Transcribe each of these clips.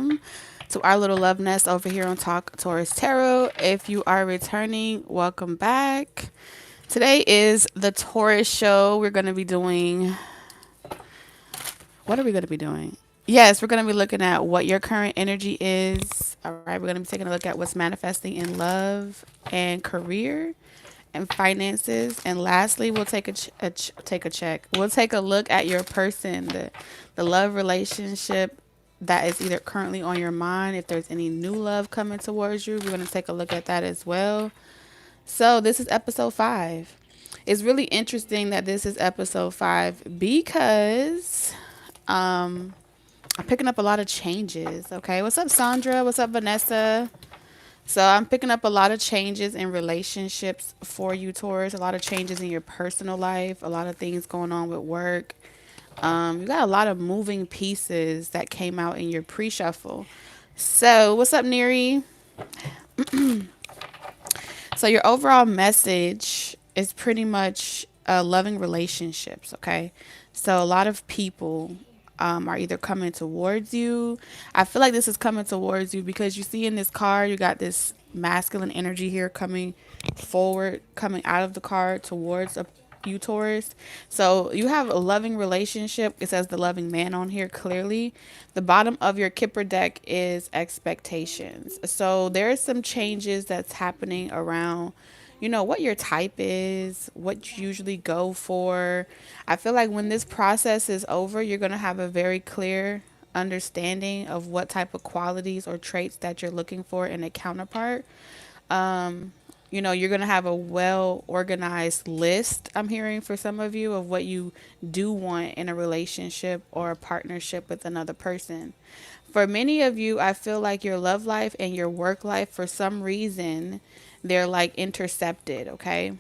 welcome to our little love nest over here on Talk Taurus Tarot. If you are returning, welcome back. Today is the Taurus show. We're going to be doing, what are we going to be doing? Yes, we're going to be looking at what your current energy is. All right, we're going to be taking a look at what's manifesting in love and career and finances. And lastly, we'll take take a check. We'll take a look at your person, the love relationship that is either currently on your mind. If there's any new love coming towards you, we're going to take a look at that as well. So this is episode 5. It's really interesting that this is episode 5 because I'm picking up a lot of changes. Okay, what's up, Sandra? What's up, Vanessa? So I'm picking up a lot of changes in relationships for you, Taurus. A lot of changes in your personal life. A lot of things going on with work. You got a lot of moving pieces that came out in your pre-shuffle. So what's up, Neri? So your overall message is pretty much loving relationships, okay? So a lot of people are either coming towards you. I feel like this is coming towards you because you see in this card, you got this masculine energy here coming forward, coming out of the card towards you, Taurus. So you have a loving relationship. It says the loving man on here clearly. The bottom of your Kipper deck is expectations. So there's some changes that's happening around, you know, what your type is, what you usually go for. I feel like when this process is over, you're going to have a very clear understanding of what type of qualities or traits that you're looking for in a counterpart. You know, you're going to have a well organized list, I'm hearing for some of you, of what you do want in a relationship or a partnership with another person. For many of you, I feel like your love life and your work life, for some reason, they're like intercepted, okay?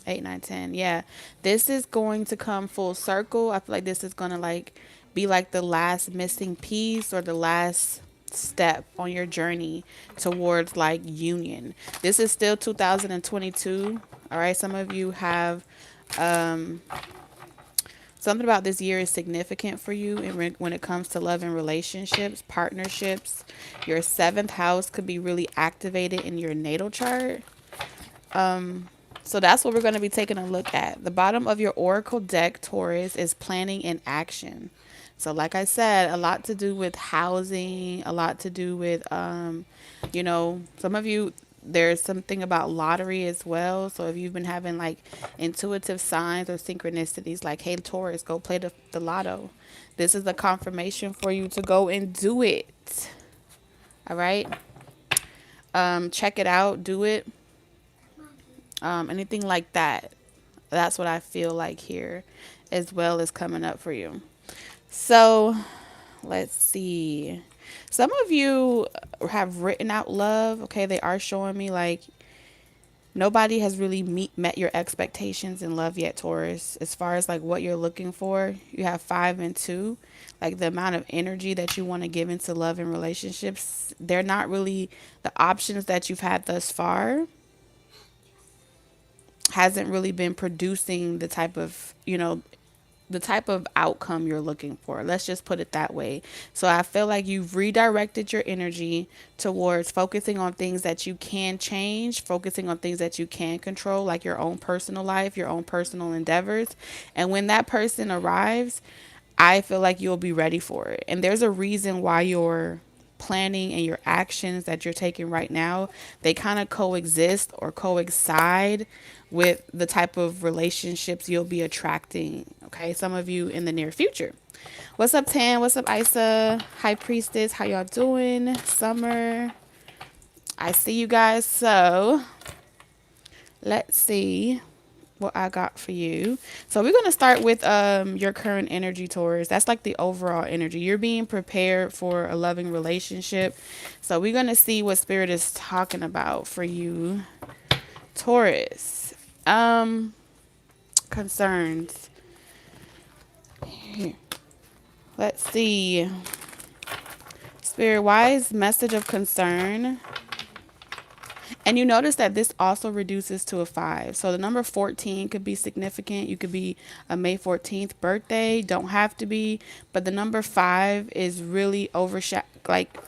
8, 9, 10. Yeah. This is going to come full circle. I feel like this is going to like be like the last missing piece or the last step on your journey towards like union. This is still 2022. All right. Some of you have something about this year is significant for you when it comes to love and relationships, partnerships. Your 7th house could be really activated in your natal chart. So that's what we're going to be taking a look at. The bottom of your oracle deck, Taurus, is planning and action. So like I said, a lot to do with housing, a lot to do with, you know, some of you, there's something about lottery as well. So if you've been having like intuitive signs or synchronicities, like, hey, Taurus, go play the lotto. This is the confirmation for you to go and do it. All right. Check it out. Do it. Anything like that. That's what I feel like here as well is coming up for you. So let's see. Some of you have written out love. Okay, they are showing me like nobody has really met your expectations in love yet, Taurus. As far as like what you're looking for, you have 5 and 2. Like the amount of energy that you want to give into love and relationships, they're not really the options that you've had thus far. Hasn't really been producing the type of, you know, the type of outcome you're looking for. Let's just put it that way. So I feel like you've redirected your energy towards focusing on things that you can change, focusing on things that you can control, like your own personal life, your own personal endeavors. And when that person arrives, I feel like you'll be ready for it. And there's a reason why your planning and your actions that you're taking right now, they kind of coexist or coincide with the type of relationships you'll be attracting. Okay, some of you in the near future. What's up, Tan? What's up, Isa? High Priestess, how y'all doing? Summer, I see you guys. So let's see what I got for you. So we're going to start with your current energy, Taurus. That's like the overall energy. You're being prepared for a loving relationship. So we're going to see what Spirit is talking about for you, Taurus. Concerns. Here. Let's see. Spirit, wise message of concern And you notice that this also reduces to a 5. So the number 14 could be significant. You could be a May 14th birthday, don't have to be, but the number 5 is really like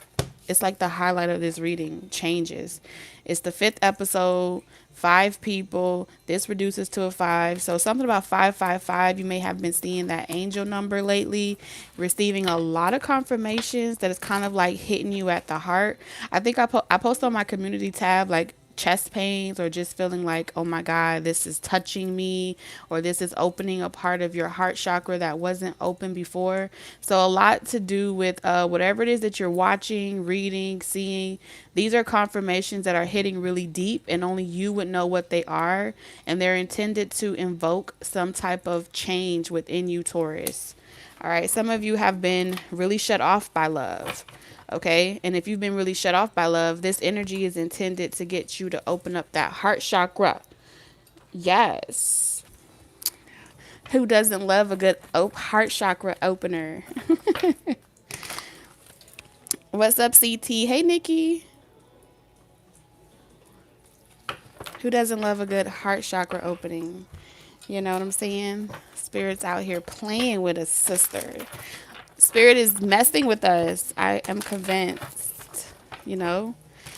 it's like the highlight of this reading changes. It's the 5th episode, 5 people. This reduces to a 5. So something about 555. You may have been seeing that angel number lately, receiving a lot of confirmations that is kind of like hitting you at the heart. I think I post on my community tab like chest pains or just feeling like, oh my God, this is touching me, or this is opening a part of your heart chakra that wasn't open before. So a lot to do with whatever it is that you're watching, reading, seeing. These are confirmations that are hitting really deep, and only you would know what they are. And they're intended to invoke some type of change within you, Taurus. All right. Some of you have been really shut off by love. Okay. And if you've been really shut off by love, this energy is intended to get you to open up that heart chakra. Yes. Who doesn't love a good heart chakra opener? What's up, CT? Hey, Nikki. Who doesn't love a good heart chakra opening? You know what I'm saying? Spirit's out here playing with us, sister. Spirit is messing with us. I am convinced, you know?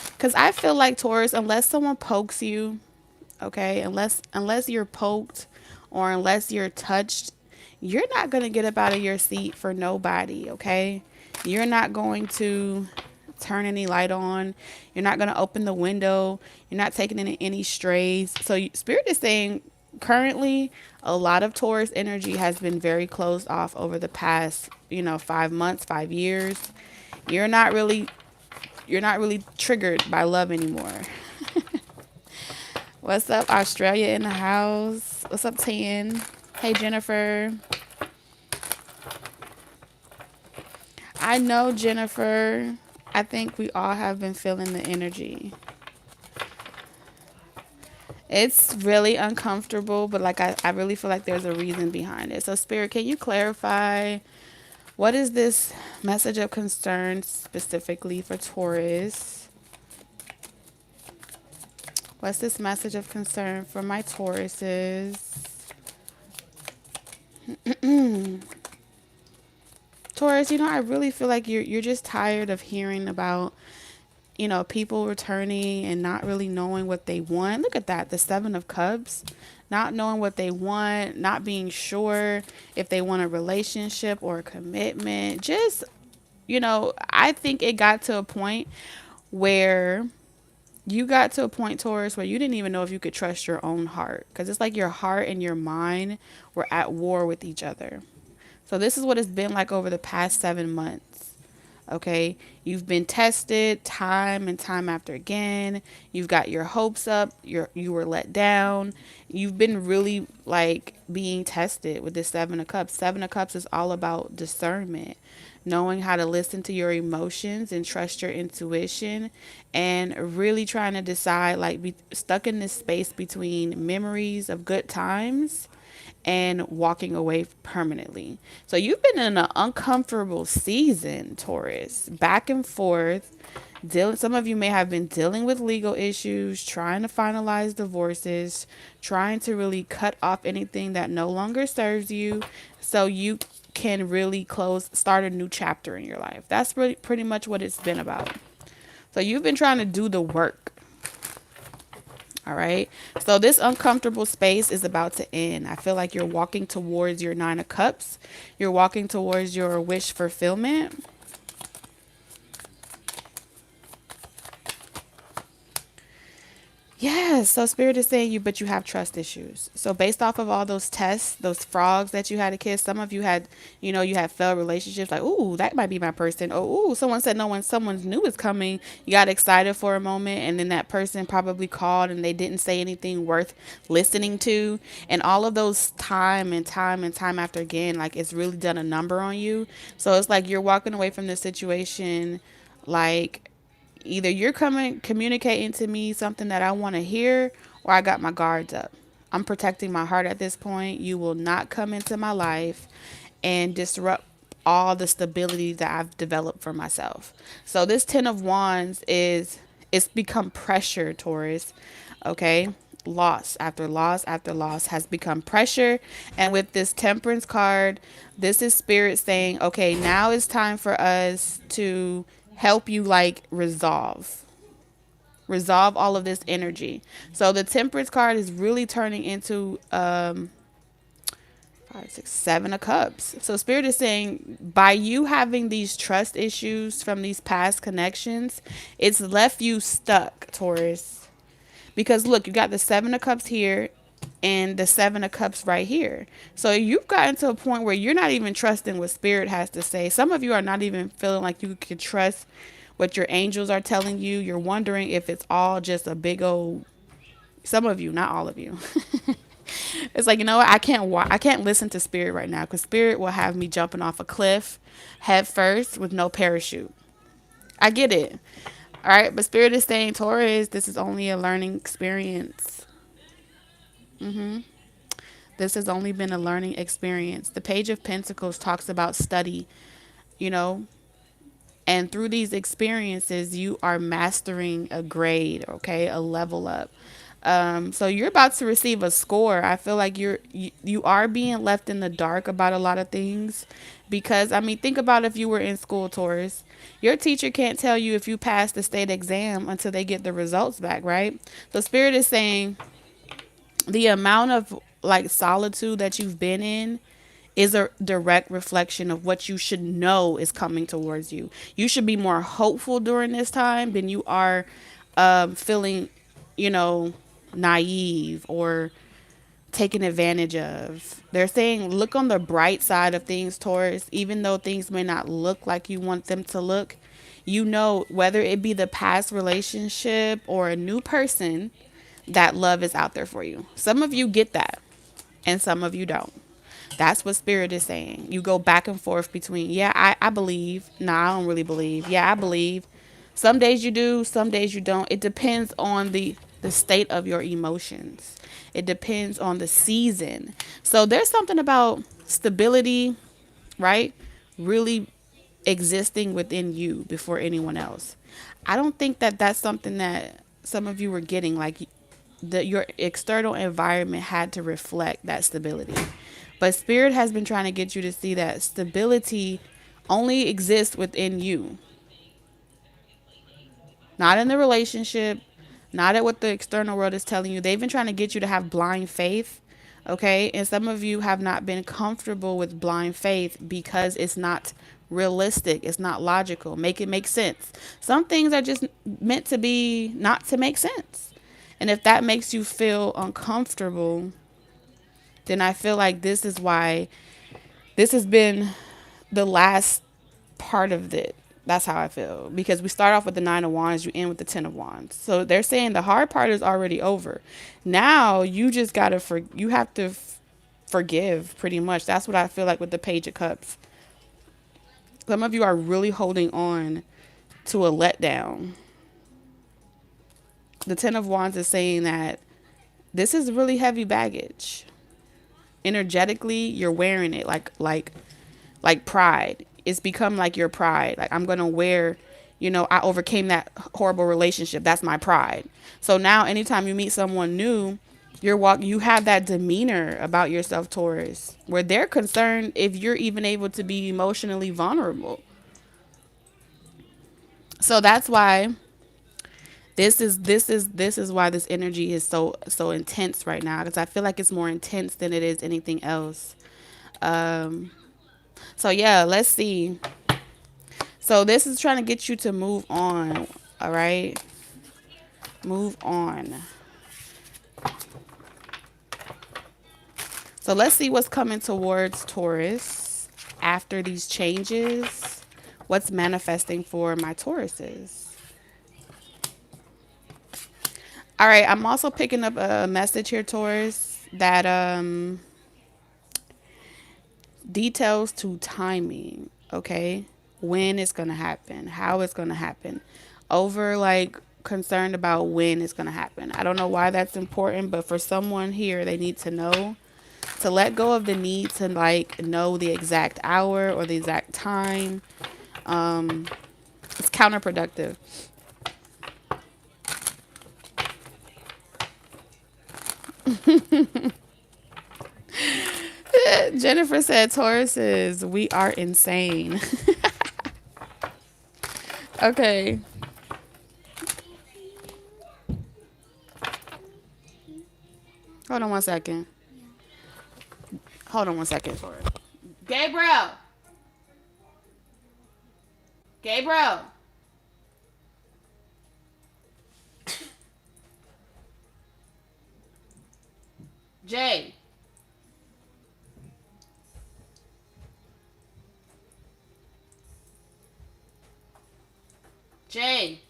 Because I feel like, Taurus, unless someone pokes you, okay, unless you're poked or unless you're touched, you're not going to get up out of your seat for nobody, okay? You're not going to turn any light on. You're not going to open the window. You're not taking in any strays. So Spirit is saying currently a lot of Taurus energy has been very closed off over the past, 5 months, 5 years. You're not really triggered by love anymore. What's up, Australia in the house? What's up, Tan? Hey, Jennifer. I know, Jennifer. I think we all have been feeling the energy. It's really uncomfortable, but like I really feel like there's a reason behind it. So, Spirit, can you clarify what is this message of concern specifically for Taurus? What's this message of concern for my Tauruses? Taurus, I really feel like you're just tired of hearing about, people returning and not really knowing what they want. Look at that, the 7 of Cups. Not knowing what they want, not being sure if they want a relationship or a commitment. Just, I think it got to a point where Taurus, where you didn't even know if you could trust your own heart. Because it's like your heart and your mind were at war with each other. So this is what it's been like over the past 7 months. Okay, you've been tested time and time after again. You've got your hopes up. You were let down. You've been really like being tested with this 7 of Cups. 7 of Cups is all about discernment, knowing how to listen to your emotions and trust your intuition, and really trying to decide, like, be stuck in this space between memories of good times and walking away permanently. So you've been in an uncomfortable season, Taurus, back and forth. Some of you may have been dealing with legal issues, trying to finalize divorces, trying to really cut off anything that no longer serves you, so you can really start a new chapter in your life. That's really pretty much what it's been about. So you've been trying to do the work. All right. So this uncomfortable space is about to end. I feel like you're walking towards your 9 of Cups. You're walking towards your wish fulfillment. Yeah, so Spirit is saying but you have trust issues. So based off of all those tests, those frogs that you had to kiss, some of you had, you had failed relationships, like, ooh, that might be my person. Oh, ooh, someone said no, when someone new is coming, you got excited for a moment, and then that person probably called and they didn't say anything worth listening to. And all of those time after again, like, it's really done a number on you. So it's like you're walking away from this situation, like, either you're communicating to me something that I want to hear, or I got my guards up. I'm protecting my heart at this point. You will not come into my life and disrupt all the stability that I've developed for myself. So this 10 of Wands is It's become pressure, Taurus. Okay? Loss after loss after loss has become pressure. And with this temperance card, this is spirit saying, okay, now it's time for us to help you like resolve all of this energy. So the temperance card is really turning into 5, 6, 7 of cups. So spirit is saying by you having these trust issues from these past connections, it's left you stuck, Taurus. Because look, you got the 7 of cups here and the 7 of cups right here. So you've gotten to a point where you're not even trusting what spirit has to say. Some of you are not even feeling like you can trust what your angels are telling you. You're wondering if it's all just a big old, some of you, not all of you. It's like, you know what? I can't listen to spirit right now because spirit will have me jumping off a cliff head first with no parachute. I get it. All right. But spirit is saying, Taurus, this is only a learning experience. This has only been a learning experience. The Page of Pentacles talks about study, you know, and through these experiences, you are mastering a grade, okay, a level up. So you're about to receive a score. I feel like you are being left in the dark about a lot of things because I mean, think about if you were in school, Taurus. Your teacher can't tell you if you passed the state exam until they get the results back, right? So spirit is saying the amount of like solitude that you've been in is a direct reflection of what you should know is coming towards you. You should be more hopeful during this time than you are feeling, you know, naive or taken advantage of. They're saying look on the bright side of things, Taurus, even though things may not look like you want them to look. You know, whether it be the past relationship or a new person, that love is out there for you. Some of you get that and some of you don't. That's what spirit is saying. You go back and forth between, yeah, I believe. No, I don't really believe. Yeah, I believe. Some days you do, some days you don't. It depends on the state of your emotions. It depends on the season. So there's something about stability, right? Really existing within you before anyone else. I don't think that that's something that some of you were getting. Like your external environment had to reflect that stability. But spirit has been trying to get you to see that stability only exists within you. Not in the relationship, not at what the external world is telling you. They've been trying to get you to have blind faith. Okay? And some of you have not been comfortable with blind faith because it's not realistic. It's not logical. Make it make sense. Some things are just meant to be not to make sense. And if that makes you feel uncomfortable, then I feel like this is why this has been the last part of it. That's how I feel. Because we start off with the 9 of Wands, you end with the 10 of Wands. So they're saying the hard part is already over. Now you just gotta you have to forgive pretty much. That's what I feel like with the Page of Cups. Some of you are really holding on to a letdown. The 10 of Wands is saying that this is really heavy baggage. Energetically, you're wearing it like pride. It's become like your pride. Like I'm gonna wear, you know, I overcame that horrible relationship. That's my pride. So now anytime you meet someone new, you have that demeanor about yourself, Taurus, where they're concerned if you're even able to be emotionally vulnerable. So that's why this is why this energy is so intense right now, because I feel like it's more intense than it is anything else. So yeah, let's see. So this is trying to get you to move on. All right, move on. So let's see what's coming towards Taurus after these changes. What's manifesting for my Tauruses? All right, I'm also picking up a message here, Taurus, that details to timing, okay? When it's going to happen, how it's going to happen. Over like concerned about when it's going to happen. I don't know why that's important, but for someone here, they need to know to let go of the need to like know the exact hour or the exact time. It's counterproductive. Jennifer said, Tauruses, we are insane. Okay. Hold on one second. Hold on one second for it. Gabriel. Gabriel. Jay. Jay.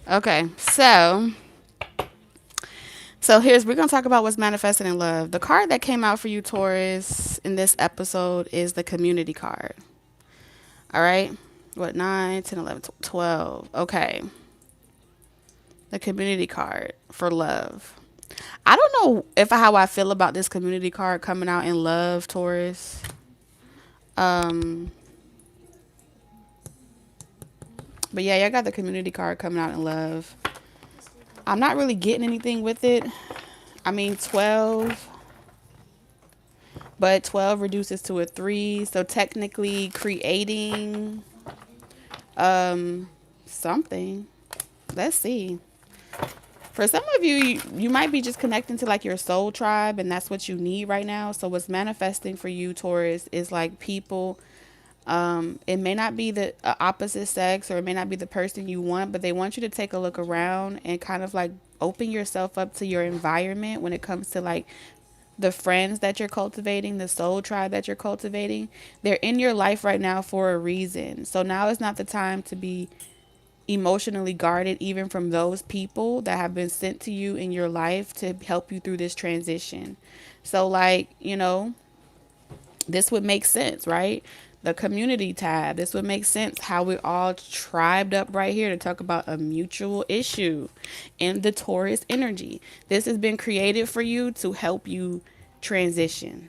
Okay, so here's we're gonna talk about what's manifesting in love. The card that came out for you, Taurus, in this episode is the community card. All right, what 9, 10, 11, 12. Okay, the community card for love. I don't know if how I feel about this community card coming out in love, Taurus. Um, but yeah, I got the community card coming out in love. I'm not really getting anything with it. I mean, 12, but 12 reduces to a 3. So technically creating something. Let's see. For some of you, you might be just connecting to like your soul tribe, and that's what you need right now. So what's manifesting for you, Taurus, is like people. It may not be the opposite sex, or it may not be the person you want, but they want you to take a look around and kind of like open yourself up to your environment when it comes to like the friends that you're cultivating, the soul tribe that you're cultivating. They're in your life right now for a reason. So now is not the time to be emotionally guarded even from those people that have been sent to you in your life to help you through this transition. So like, this would make sense, right? The community tab, this would make sense how we're all tribed up right here to talk about a mutual issue in the Taurus energy. This has been created for you to help you transition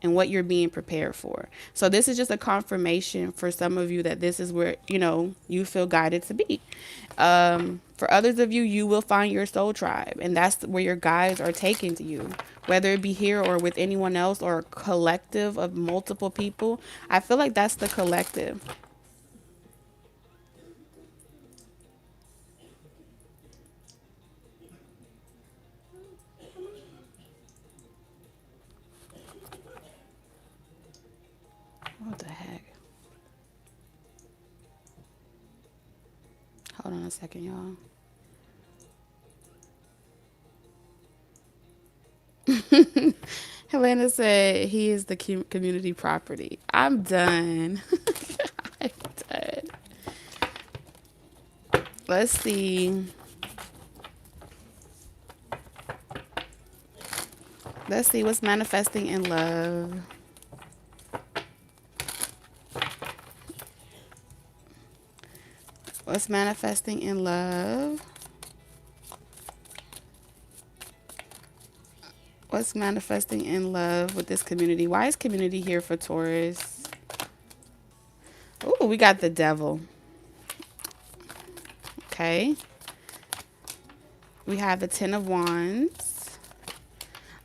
and what you're being prepared for. So this is just a confirmation for some of you that this is where, you feel guided to be. For others of you, you will find your soul tribe, and that's where your guides are taking to you, whether it be here or with anyone else or a collective of multiple people. I feel like that's the collective. What the heck? Hold on a second, y'all. Helena said he is the community property. I'm done. I'm done. Let's see. Let's see what's manifesting in love. What's manifesting in love? What's manifesting in love with this community? Why is community here for Taurus? Oh, we got the devil. Okay. We have the 10 of Wands.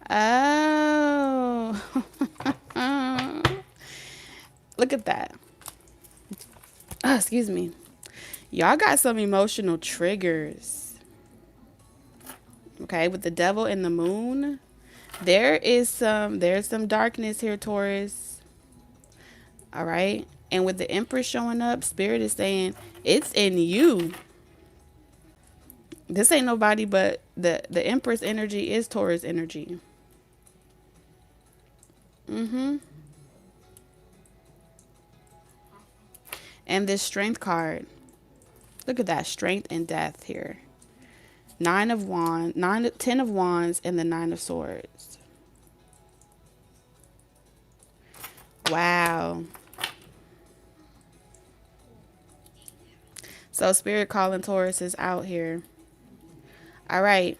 Oh. Look at that. Oh, excuse me. Y'all got some emotional triggers. Okay, with the devil and the moon. There's some darkness here, Taurus. All right. And with the Empress showing up, Spirit is saying it's in you. This ain't nobody but the Empress energy is Taurus energy. And this Strength card. Look at that, strength and death here. Ten of Wands, and the Nine of Swords. Wow. So Spirit calling Taurus is out here. All right.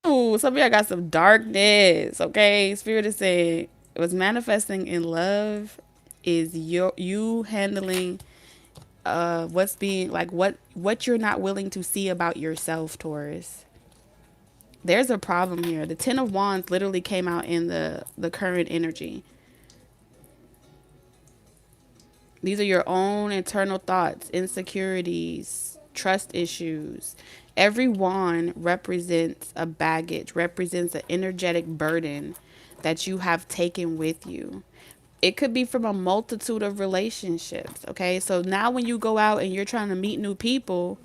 Ooh, some of y'all got some darkness. Okay. Spirit is saying what's manifesting in love is you handling what's being like what you're not willing to see about yourself, Taurus. There's a problem here. The Ten of Wands literally came out in the current energy. These are your own internal thoughts, insecurities, trust issues. Every wand represents a baggage, represents an energetic burden that you have taken with you. It could be from a multitude of relationships. Okay. So now when you go out and you're trying to meet new people,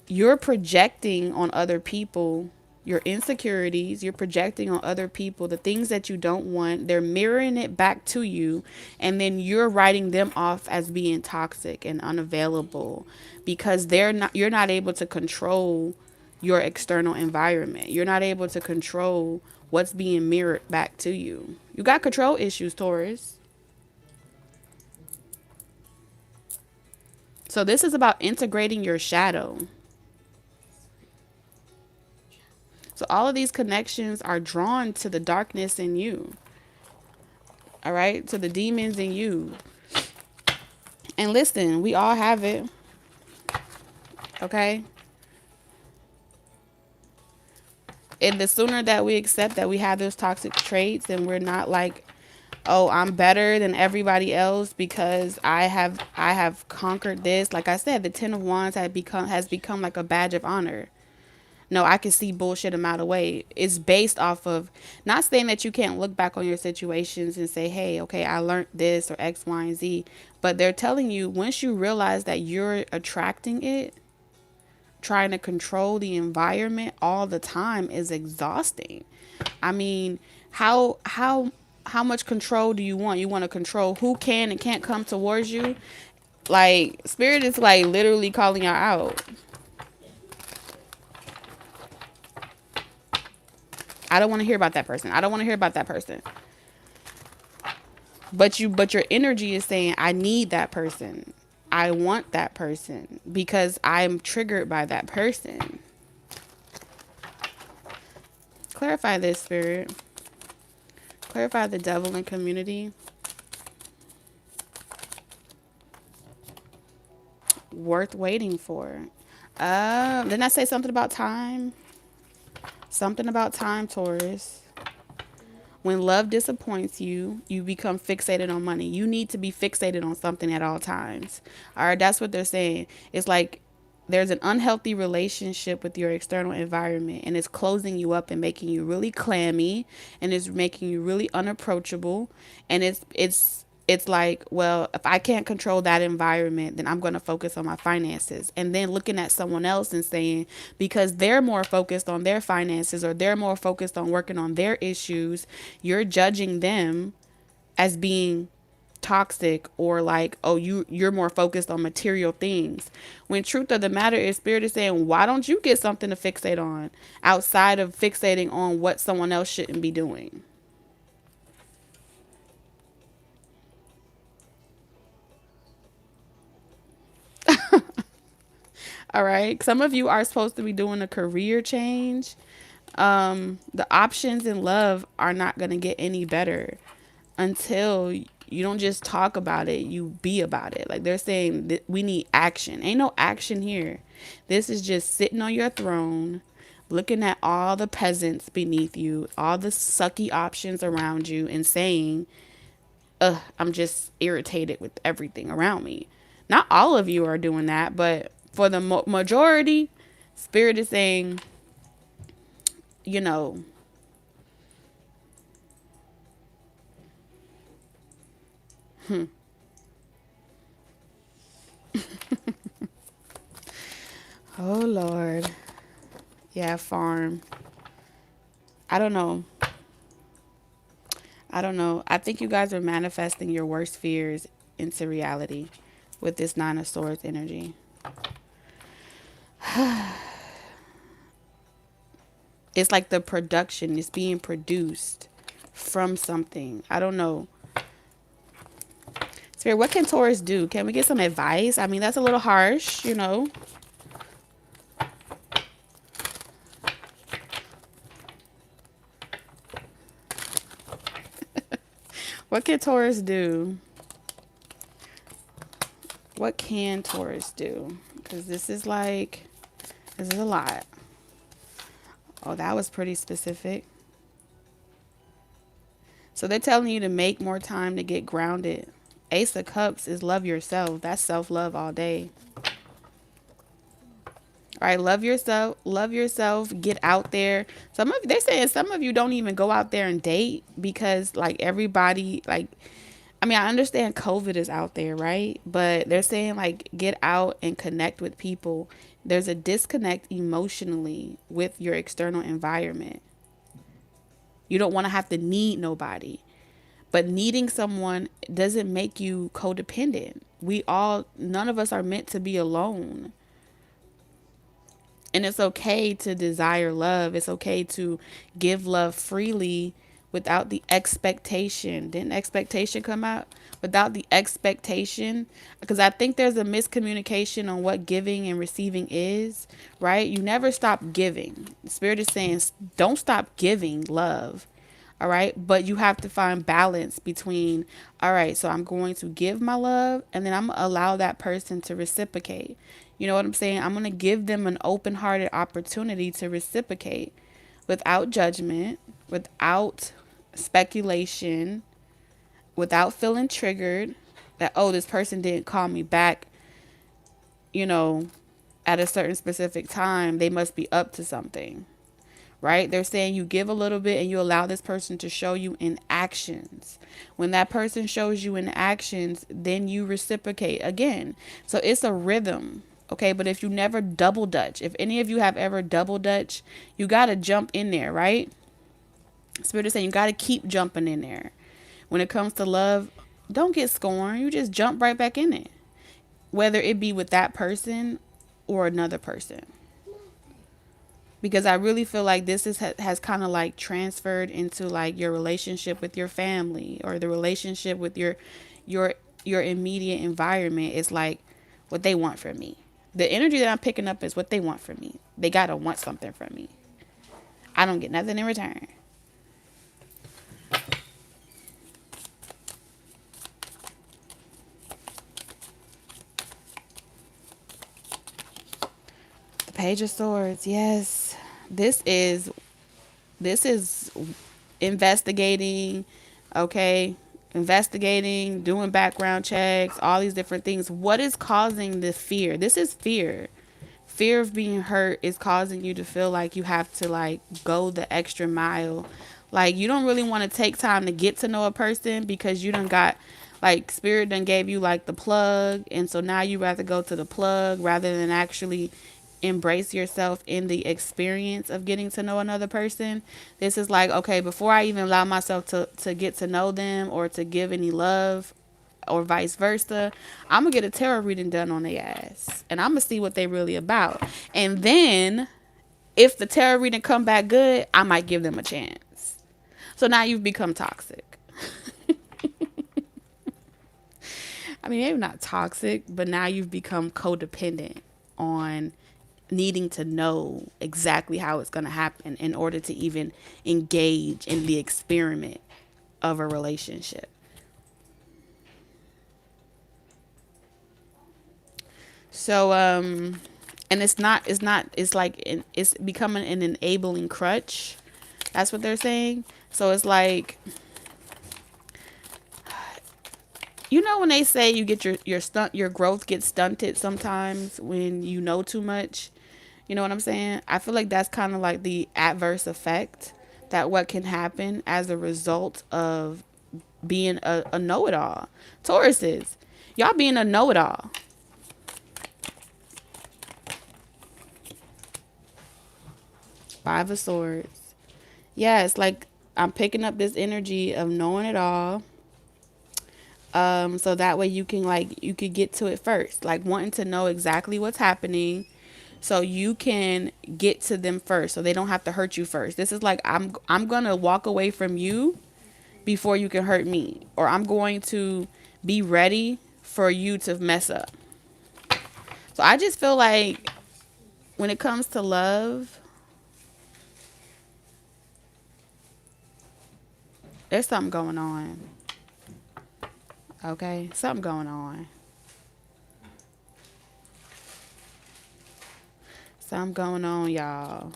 you're projecting on other people your insecurities, you're projecting on other people the things that you don't want, they're mirroring it back to you, and then you're writing them off as being toxic and unavailable because you're not able to control your external environment. You're not able to control what's being mirrored back to you. You got control issues, Taurus. So this is about integrating your shadow. So all of these connections are drawn to the darkness in you. All right? To the demons in you. And listen, we all have it. Okay? And the sooner that we accept that we have those toxic traits and we're not like, oh, I'm better than everybody else because I have conquered this. Like I said, the Ten of Wands has become like a badge of honor. No, I can see bullshit a mile away. It's based off of not saying that you can't look back on your situations and say, hey, okay, I learned this or X, Y, and Z. But they're telling you once you realize that you're attracting it, trying to control the environment all the time is exhausting. I mean, how much control do you want? You want to control who can and can't come towards you? Like, spirit is like literally calling y'all out. I don't want to hear about that person. I don't want to hear about that person. But your energy is saying, I need that person. I want that person because I'm triggered by that person. Clarify this, spirit. Clarify the devil in community. Worth waiting for. Didn't I say something about time? Something about time, Taurus. When love disappoints you, you become fixated on money. You need to be fixated on something at all times. All right, that's what they're saying. It's like there's an unhealthy relationship with your external environment and it's closing you up and making you really clammy and it's making you really unapproachable and it's like, well, if I can't control that environment, then I'm going to focus on my finances. And then looking at someone else and saying, because they're more focused on their finances or they're more focused on working on their issues, you're judging them as being toxic or like, oh, you're more focused on material things. When truth of the matter is, spirit is saying, why don't you get something to fixate on outside of fixating on what someone else shouldn't be doing? All right. Some of you are supposed to be doing a career change. The options in love are not going to get any better until you don't just talk about it, you be about it. Like they're saying that we need action. Ain't no action here. This is just sitting on your throne, looking at all the peasants beneath you, all the sucky options around you, and saying, I'm just irritated with everything around me. Not all of you are doing that, but for the majority, spirit is saying, you know, oh Lord. Yeah, farm. I don't know. I don't know. I think you guys are manifesting your worst fears into reality with this Nine of Swords energy. It's like the production is being produced from something. I don't know. Spirit, what can Taurus do? Can we get some advice? I mean, that's a little harsh, you know. What can Taurus do? What can Taurus do? Because this is like, this is a lot. Oh, that was pretty specific. So they're telling you to make more time to get grounded. Ace of Cups is love yourself. That's self-love all day. All right, love yourself. Love yourself. Get out there. They're saying some of you don't even go out there and date because like everybody like I mean, I understand COVID is out there, right? But they're saying like get out and connect with people. There's a disconnect emotionally with your external environment. You don't want to have to need nobody. But needing someone doesn't make you codependent. None of us are meant to be alone. And it's okay to desire love. It's okay to give love freely without the expectation. Didn't expectation come out? Without the expectation. Because I think there's a miscommunication on what giving and receiving is, right? You never stop giving. The Spirit is saying, don't stop giving love. All right. But you have to find balance between, all right, so I'm going to give my love and then I'm going to allow that person to reciprocate. You know what I'm saying? I'm going to give them an open hearted opportunity to reciprocate without judgment, without speculation, without feeling triggered that, oh, this person didn't call me back, you know, at a certain specific time. They must be up to something. Right? They're saying you give a little bit and you allow this person to show you in actions. When that person shows you in actions, then you reciprocate again. So it's a rhythm. Okay. But if you never double dutch, if any of you have ever double dutch, you got to jump in there, right? Spirit is saying you got to keep jumping in there. When it comes to love, don't get scorned. You just jump right back in it. Whether it be with that person or another person. Because I really feel like this has kind of like transferred into like your relationship with your family or the relationship with your your immediate environment. Is like what they want from me. The energy that I'm picking up is what they want from me. They gotta want something from me. I don't get nothing in return. The Page of Swords. Yes, this is this is investigating, okay? Investigating, doing background checks, all these different things. What is causing the fear? This is fear. Fear of being hurt is causing you to feel like you have to like go the extra mile. Like you don't really want to take time to get to know a person because you done got like Spirit done gave you like the plug, and so now you rather go to the plug rather than actually embrace yourself in the experience of getting to know another person. This is like, okay, before I even allow myself to get to know them or to give any love or vice versa, I'm gonna get a tarot reading done on their ass and I'm gonna see what they really about. And then if the tarot reading come back good, I might give them a chance. So now you've become toxic. I mean, maybe not toxic, but now you've become codependent on needing to know exactly how it's going to happen in order to even engage in the experiment of a relationship. So, and it's like, it's becoming an enabling crutch. That's what they're saying. So it's like, you know, when they say you get your growth gets stunted sometimes when you know too much. You know what I'm saying? I feel like that's kind of like the adverse effect that what can happen as a result of being a know-it-all. Tauruses, y'all being a know-it-all. Five of Swords. Yeah, it's like I'm picking up this energy of knowing it all. So that way you could get to it first, like wanting to know exactly what's happening, so you can get to them first, so they don't have to hurt you first. This is like I'm gonna walk away from you before you can hurt me, or I'm going to be ready for you to mess up. So I just feel like when it comes to love, there's something going on. Okay, something going on. Something going on, y'all.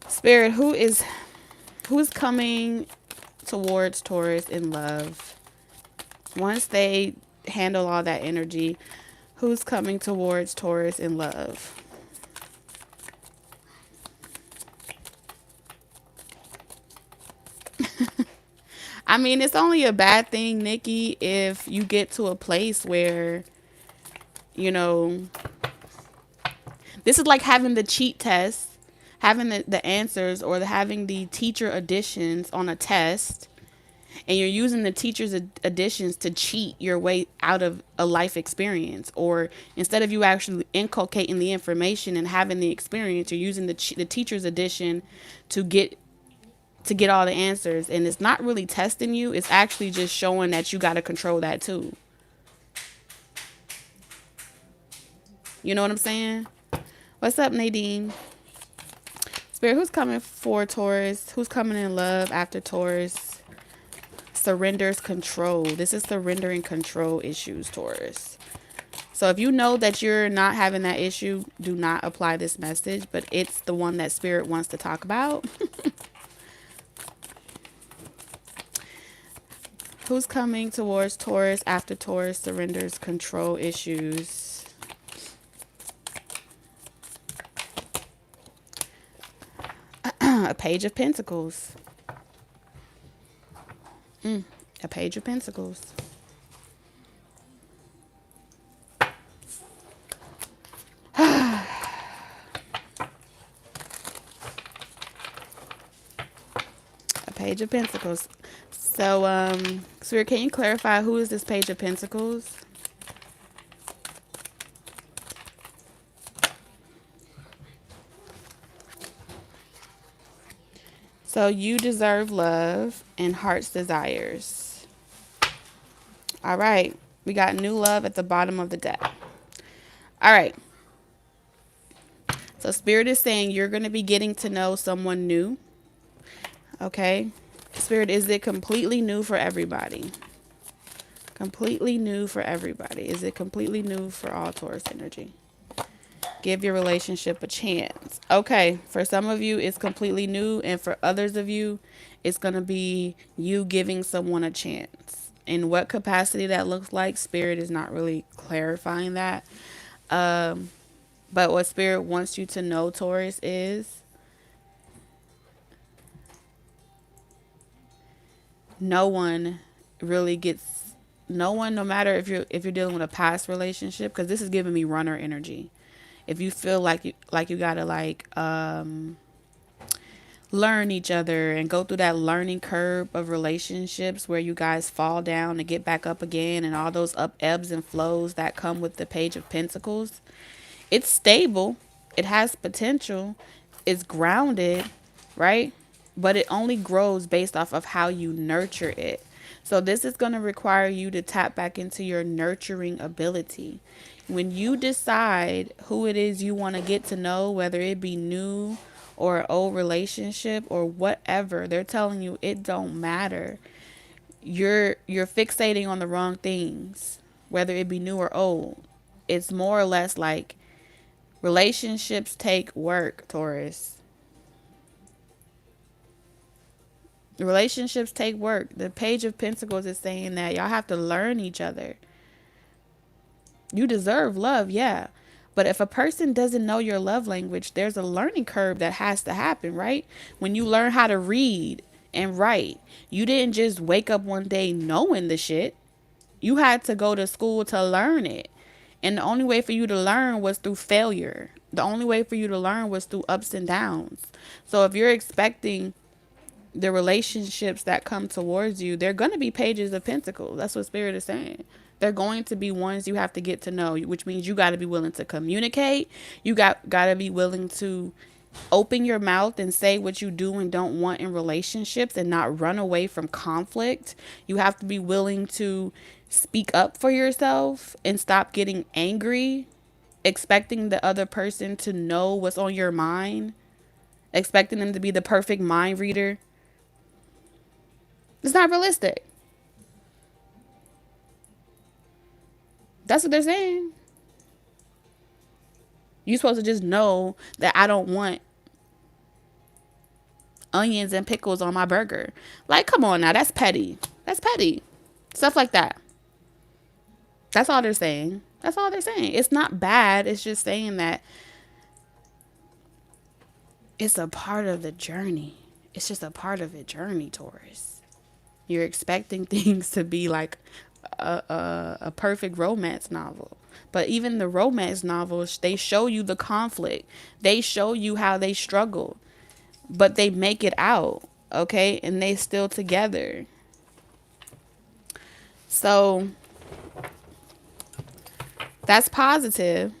Spirit, who's coming towards Taurus in love? Once they handle all that energy, who's coming towards Taurus in love? I mean, it's only a bad thing, Nikki, if you get to a place where, you know, this is like having the cheat test, having the answers, or having the teacher additions on a test, and you're using the teacher's additions to cheat your way out of a life experience. Or instead of you actually inculcating the information and having the experience, you're using the teacher's addition to get all the answers, and it's not really testing you, it's actually just showing that you got to control that too. You know what I'm saying? What's up, Nadine? Spirit, who's coming for Taurus? Who's coming in love after Taurus? Surrenders control. This is surrendering control issues, Taurus. So if you know that you're not having that issue, do not apply this message, but it's the one that Spirit wants to talk about. Who's coming towards Taurus after Taurus surrenders control issues? A Page of Pentacles. A Page of Pentacles. A Page of Pentacles. So, Spirit, can you clarify who is this Page of Pentacles? So you deserve love and heart's desires. All right. We got new love at the bottom of the deck. All right. So Spirit is saying you're going to be getting to know someone new. Okay. Spirit, is it completely new for everybody? Completely new for everybody. Is it completely new for all Taurus energy? Give your relationship a chance. Okay, for some of you, it's completely new. And for others of you, it's going to be you giving someone a chance. In what capacity that looks like, Spirit is not really clarifying that. But what Spirit wants you to know, Taurus, is no one really gets, no one, no matter if you're dealing with a past relationship, because this is giving me runner energy. If you feel like you gotta learn each other and go through that learning curve of relationships where you guys fall down and get back up again, and all those ebbs and flows that come with the Page of Pentacles, it's stable, it has potential, it's grounded, right? But it only grows based off of how you nurture it. So this is going to require you to tap back into your nurturing ability. When you decide who it is you want to get to know, whether it be new or an old relationship or whatever, they're telling you it don't matter. You're fixating on the wrong things, whether it be new or old. It's more or less like relationships take work, Taurus. Relationships take work. The Page of Pentacles is saying that y'all have to learn each other. You deserve love, yeah. But if a person doesn't know your love language, there's a learning curve that has to happen, right? When you learn how to read and write, you didn't just wake up one day knowing the shit. You had to go to school to learn it. And the only way for you to learn was through failure. The only way for you to learn was through ups and downs. So if you're expecting the relationships that come towards you, they're going to be pages of pentacles. That's what Spirit is saying. They're going to be ones you have to get to know, which means you got to be willing to communicate. You got to be willing to open your mouth and say what you do and don't want in relationships and not run away from conflict. You have to be willing to speak up for yourself and stop getting angry, expecting the other person to know what's on your mind, expecting them to be the perfect mind reader. It's not realistic. That's what they're saying. You're supposed to just know that I don't want onions and pickles on my burger. Like, come on now. That's petty. That's petty. Stuff like that. That's all they're saying. That's all they're saying. It's not bad. It's just saying that it's a part of the journey. It's just a part of the journey, Taurus. You're expecting things to be like a perfect romance novel. But even the romance novels, they show you the conflict. They show you how they struggle. But they make it out, okay? And they still together. So that's positive.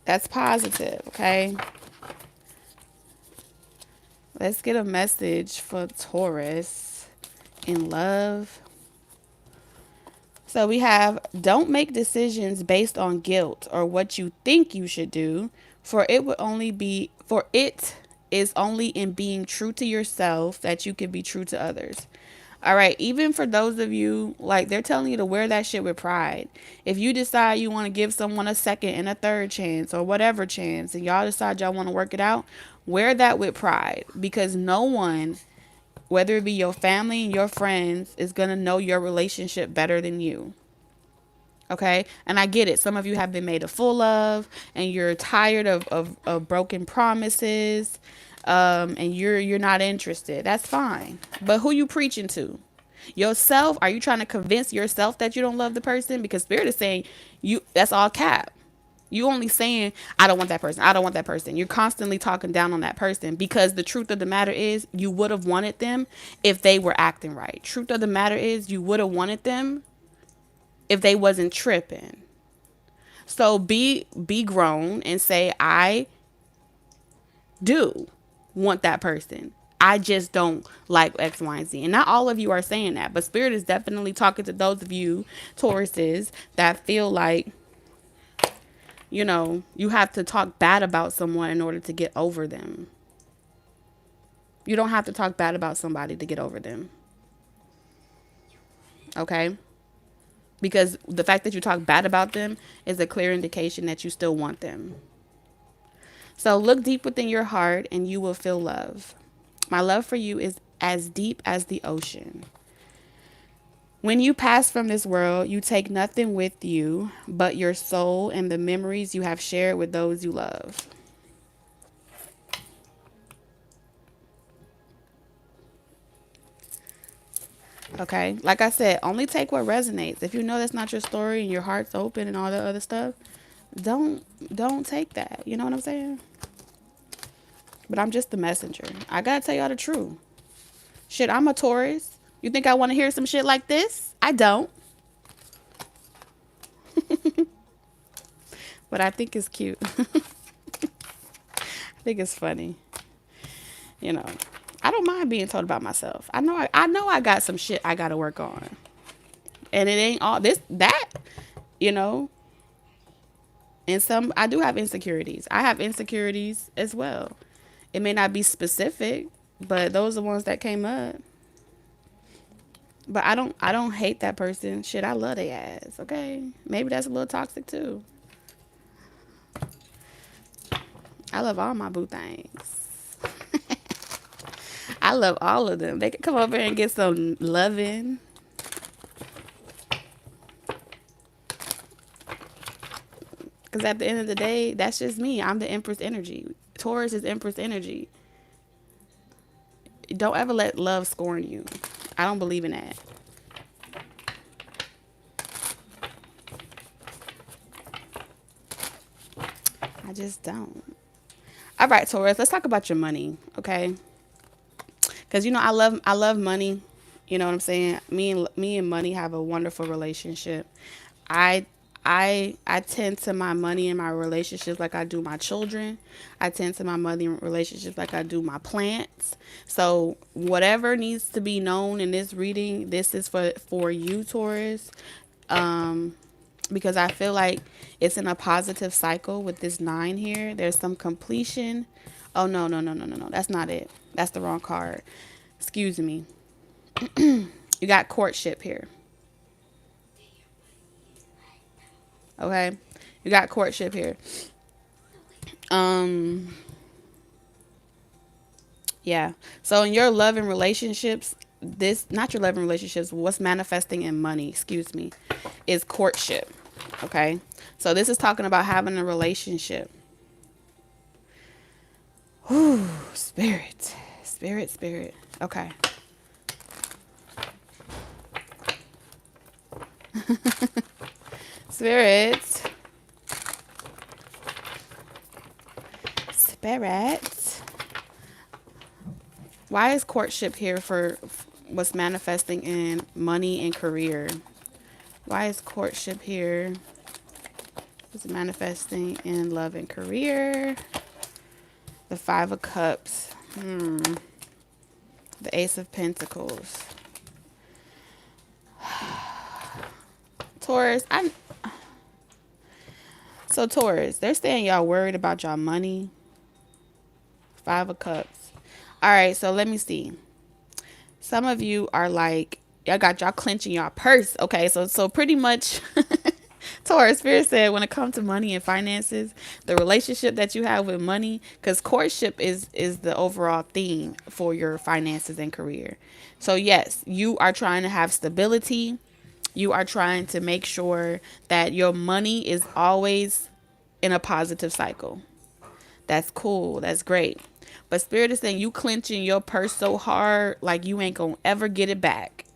That's positive, okay? Let's get a message for Taurus in love. So we have, don't make decisions based on guilt or what you think you should do, for it is only in being true to yourself that you can be true to others. All right, even for those of you, like, they're telling you to wear that shit with pride. If you decide you want to give someone a second and a third chance or whatever chance, and y'all decide y'all want to work it out, wear that with pride, because no one, whether it be your family and your friends, is going to know your relationship better than you. Okay? And I get it. Some of you have been made a fool of, and you're tired of broken promises, and you're not interested. That's fine. But who you preaching to? Yourself? Are you trying to convince yourself that you don't love the person? Because Spirit is saying that's all cap. You only saying, I don't want that person. I don't want that person. You're constantly talking down on that person, because the truth of the matter is you would have wanted them if they were acting right. Truth of the matter is you would have wanted them if they wasn't tripping. So be grown and say, I do want that person. I just don't like X, Y, and Z. And not all of you are saying that, but Spirit is definitely talking to those of you, Tauruses, that feel like, you have to talk bad about someone in order to get over them. You don't have to talk bad about somebody to get over them. Okay? Because the fact that you talk bad about them is a clear indication that you still want them. So look deep within your heart and you will feel love. My love for you is as deep as the ocean. When you pass from this world, you take nothing with you but your soul and the memories you have shared with those you love. Okay? Like I said, only take what resonates. If you know that's not your story and your heart's open and all the other stuff, don't take that. You know what I'm saying? But I'm just the messenger. I gotta tell y'all the truth. Shit, I'm a Taurus. You think I want to hear some shit like this? I don't. But I think it's cute. I think it's funny. I don't mind being told about myself. I know I got some shit I gotta work on. And it ain't all that, and some, I do have insecurities. I have insecurities as well. It may not be specific, but those are the ones that came up. But I don't hate that person. Shit, I love their ass, okay? Maybe that's a little toxic too. I love all my boo things. I love all of them. They can come over and get some loving. Because at the end of the day, that's just me. I'm the Empress energy. Taurus is Empress energy. Don't ever let love scorn you. I don't believe in that. I just don't. All right, Taurus, let's talk about your money, okay? Because I love money. You know what I'm saying? Me and money have a wonderful relationship. I I tend to my money and my relationships like I do my children. I tend to my money and relationships like I do my plants. So whatever needs to be known in this reading, this is for you, Taurus. Um, because I feel like it's in a positive cycle with this 9 here. There's some completion. Oh no, no, no, no, no, no. That's not it. That's the wrong card. Excuse me. You got courtship here. Okay? You got courtship here. Um yeah. So in your love and relationships, this not your love and relationships, what's manifesting in money, excuse me, is courtship. Okay? So this is talking about having a relationship. Whew, spirit. Spirit, spirit. Okay. Spirit. Spirit. Why is courtship here for what's manifesting in money and career? Why is courtship here? What's manifesting in love and career? The 5 of Cups. The Ace of Pentacles. Taurus, so Taurus, they're saying y'all worried about y'all money. 5 of Cups. All right, so let me see. Some of you are like, y'all got y'all clenching y'all purse. Okay, so pretty much Taurus Spirit said when it comes to money and finances, the relationship that you have with money, because courtship is the overall theme for your finances and career. So yes, you are trying to have stability. You are trying to make sure that your money is always in a positive cycle. That's cool. That's great. But Spirit is saying you clenching your purse so hard, like you ain't gonna ever get it back.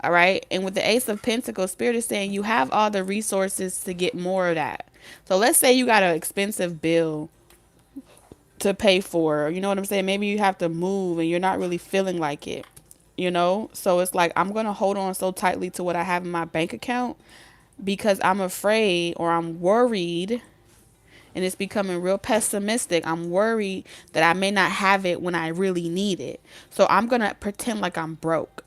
All right. And with the Ace of Pentacles, Spirit is saying you have all the resources to get more of that. So let's say you got an expensive bill to pay for. You know what I'm saying? Maybe you have to move and you're not really feeling like it. You know? So it's like I'm going to hold on so tightly to what I have in my bank account because I'm afraid or I'm worried, and it's becoming real pessimistic. I'm worried that I may not have it when I really need it. So I'm going to pretend like I'm broke.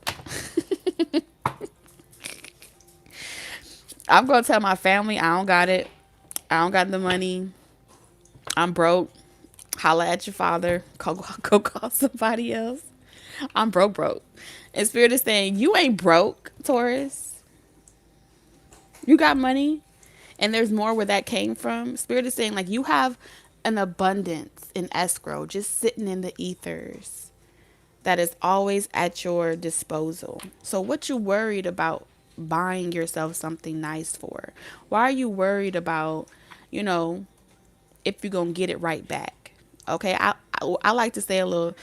I'm going to tell my family I don't got it. I don't got the money. I'm broke. Holla at your father. Go call somebody else. I'm broke. And Spirit is saying, you ain't broke, Taurus. You got money. And there's more where that came from. Spirit is saying, like, you have an abundance in escrow just sitting in the ethers that is always at your disposal. So what you worried about buying yourself something nice for? Why are you worried about, you know, if you're going to get it right back? Okay, I like to say a little,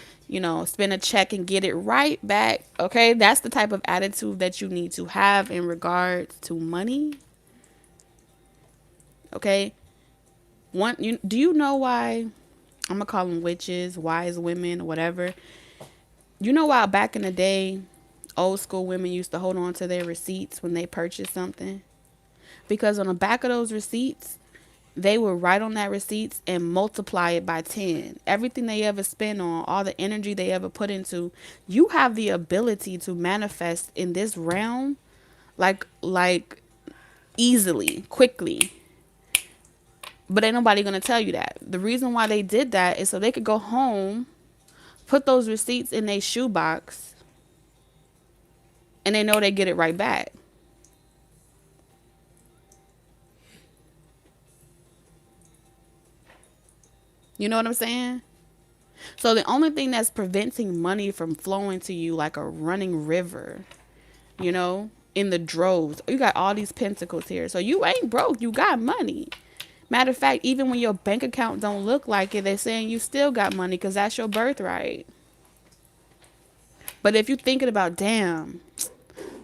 spend a check and get it right back. Okay, that's the type of attitude that you need to have in regards to money. Okay, do you know why? I'm gonna call them witches, wise women, whatever. You know why back in the day, old school women used to hold on to their receipts when they purchased something? Because on the back of those receipts, they would write on that receipts and multiply it by 10. Everything they ever spend on, all the energy they ever put into, you have the ability to manifest in this realm like easily, quickly. But ain't nobody gonna tell you that. The reason why they did that is so they could go home, put those receipts in their shoebox, and they know they get it right back. You know what I'm saying? So the only thing that's preventing money from flowing to you like a running river, in the droves. You got all these pentacles here. So you ain't broke. You got money. Matter of fact, even when your bank account don't look like it, they're saying you still got money because that's your birthright. But if you're thinking about, damn,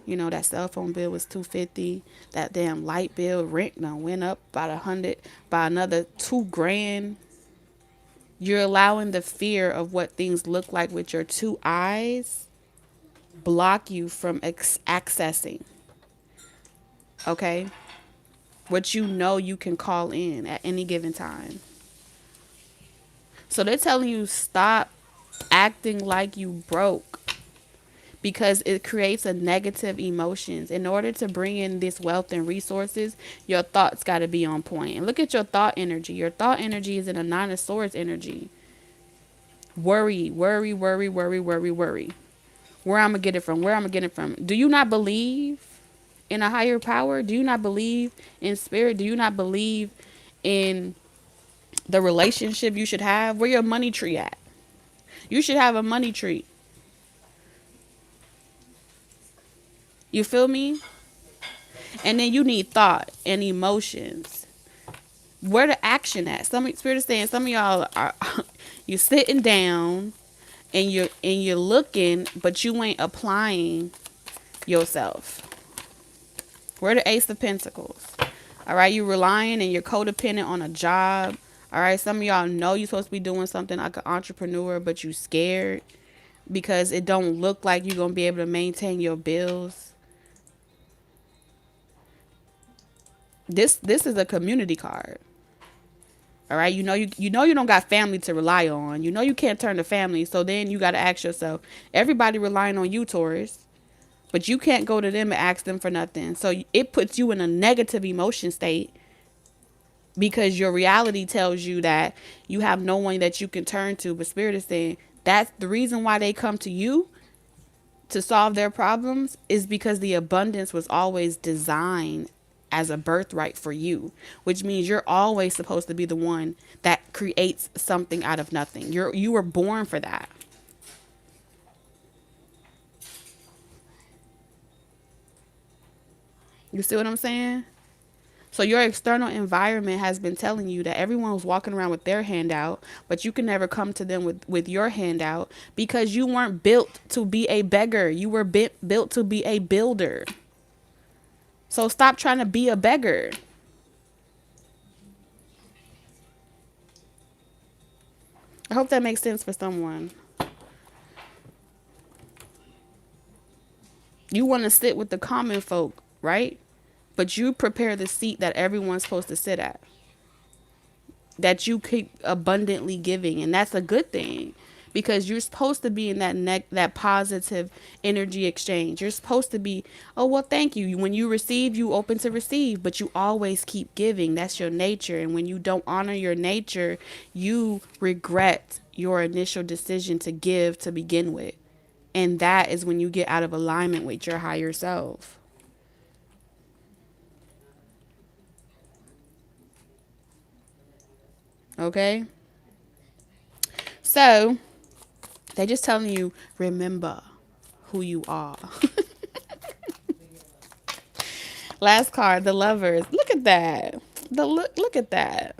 You know, that cell phone bill was 250. That damn light bill, rent done went up about 100, by another 2 grand. You're allowing the fear of what things look like with your two eyes block you from accessing, okay? What you know you can call in at any given time. So they're telling you stop acting like you broke because it creates a negative emotions. In order to bring in this wealth and resources, your thoughts got to be on point. And look at your thought energy. Your thought energy is in a Nine of Swords energy. Worry, worry, worry, worry, worry, worry. Where I'm going to get it from? Where I'm going to get it from? Do you not believe in a higher power? Do you not believe in spirit? Do you not believe in the relationship you should have? Where your money tree at? You should have a money tree. You feel me? And then you need thought and emotions. Where the action at? Some spirit is saying some of y'all are you sitting down and you're looking, but you ain't applying yourself. Where the Ace of Pentacles? All right, you relying and you're codependent on a job. All right, some of y'all know you're supposed to be doing something like an entrepreneur, but you scared because it don't look like you're gonna be able to maintain your bills. This is a community card. All right, you know you don't got family to rely on. You know you can't turn to family, so then you got to ask yourself, everybody relying on you, Taurus, but you can't go to them and ask them for nothing. So it puts you in a negative emotion state because your reality tells you that you have no one that you can turn to. But Spirit is saying that's the reason why they come to you to solve their problems is because the abundance was always designed as a birthright for you, which means you're always supposed to be the one that creates something out of nothing. You were born for that. You see what I'm saying? So your external environment has been telling you that everyone's walking around with their hand out, but you can never come to them with your hand out because you weren't built to be a beggar. You were built to be a builder. So stop trying to be a beggar. I hope that makes sense for someone. You want to sit with the common folk, right? But you prepare the seat that everyone's supposed to sit at. That you keep abundantly giving. And that's a good thing. Because you're supposed to be in that positive energy exchange. You're supposed to be, oh, well, thank you. When you receive, you open to receive. But you always keep giving. That's your nature. And when you don't honor your nature, you regret your initial decision to give to begin with. And that is when you get out of alignment with your higher self. Okay? So, they're just telling you, remember who you are. Last card, the Lovers. Look at that. Look at that.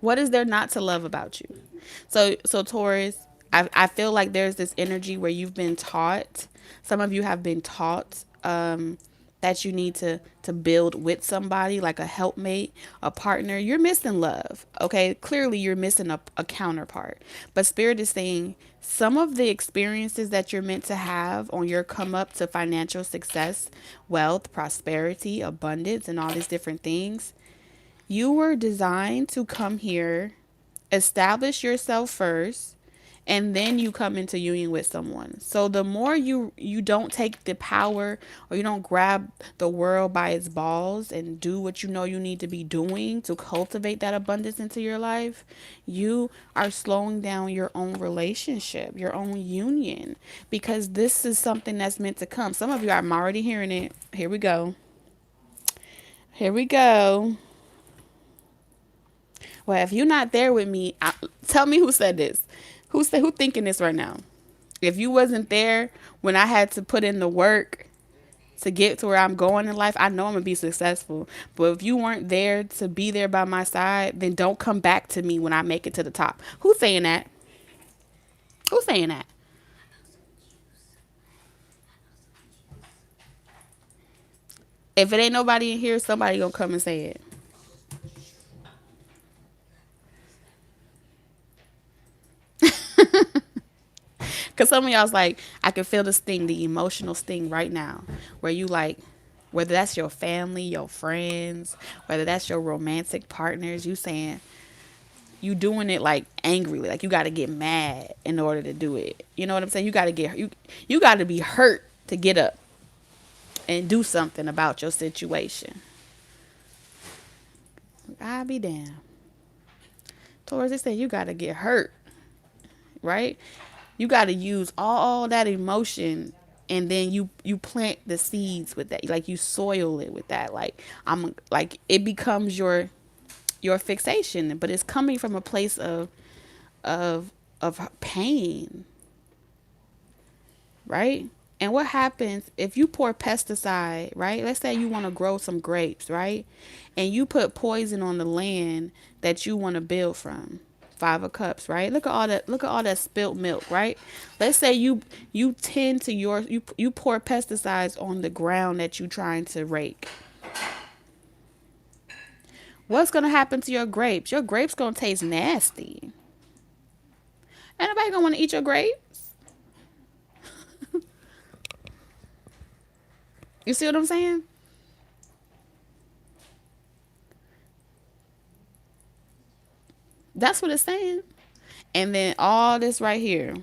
What is there not to love about you? So Taurus, I feel like there's this energy where you've been taught. Some of you have been taught that you need to build with somebody, like a helpmate, a partner. You're missing love. Okay, clearly you're missing a counterpart. But Spirit is saying some of the experiences that you're meant to have on your come up to financial success, wealth, prosperity, abundance, and all these different things. You were designed to come here, establish yourself first, and then you come into union with someone. So the more you don't take the power, or you don't grab the world by its balls and do what you know you need to be doing to cultivate that abundance into your life, you are slowing down your own relationship, your own union, because this is something that's meant to come. Some of you, I'm already hearing it. Here we go. Here we go. Well, if you're not there with me, tell me who said this. Who thinking this right now? If you wasn't there when I had to put in the work to get to where I'm going in life, I know I'm going to be successful. But if you weren't there to be there by my side, then don't come back to me when I make it to the top. Who's saying that? Who's saying that? If it ain't nobody in here, somebody gonna come and say it. Cause some of y'all's like, I can feel the sting, the emotional sting right now, where you like, whether that's your family, your friends, whether that's your romantic partners, you saying you doing it like angrily, like you got to get mad in order to do it. You know what I'm saying? You got to be hurt to get up and do something about your situation. I'll be damned. Taurus, they say you got to get hurt, right? You got to use all that emotion, and then you plant the seeds with that. Like you soil it with that. Like I'm like it becomes your fixation, but it's coming from a place of of pain, right? And what happens if you pour pesticide, right? Let's say you want to grow some grapes, right? And you put poison on the land that you want to build from. Five of Cups, right? Look at all that spilt milk, right? Let's say you tend to you pour pesticides on the ground that you trying to rake. What's gonna happen to your grapes? Your grapes gonna taste nasty. Ain't nobody gonna want to eat your grapes. You see what I'm saying? That's what it's saying. And then all this right here.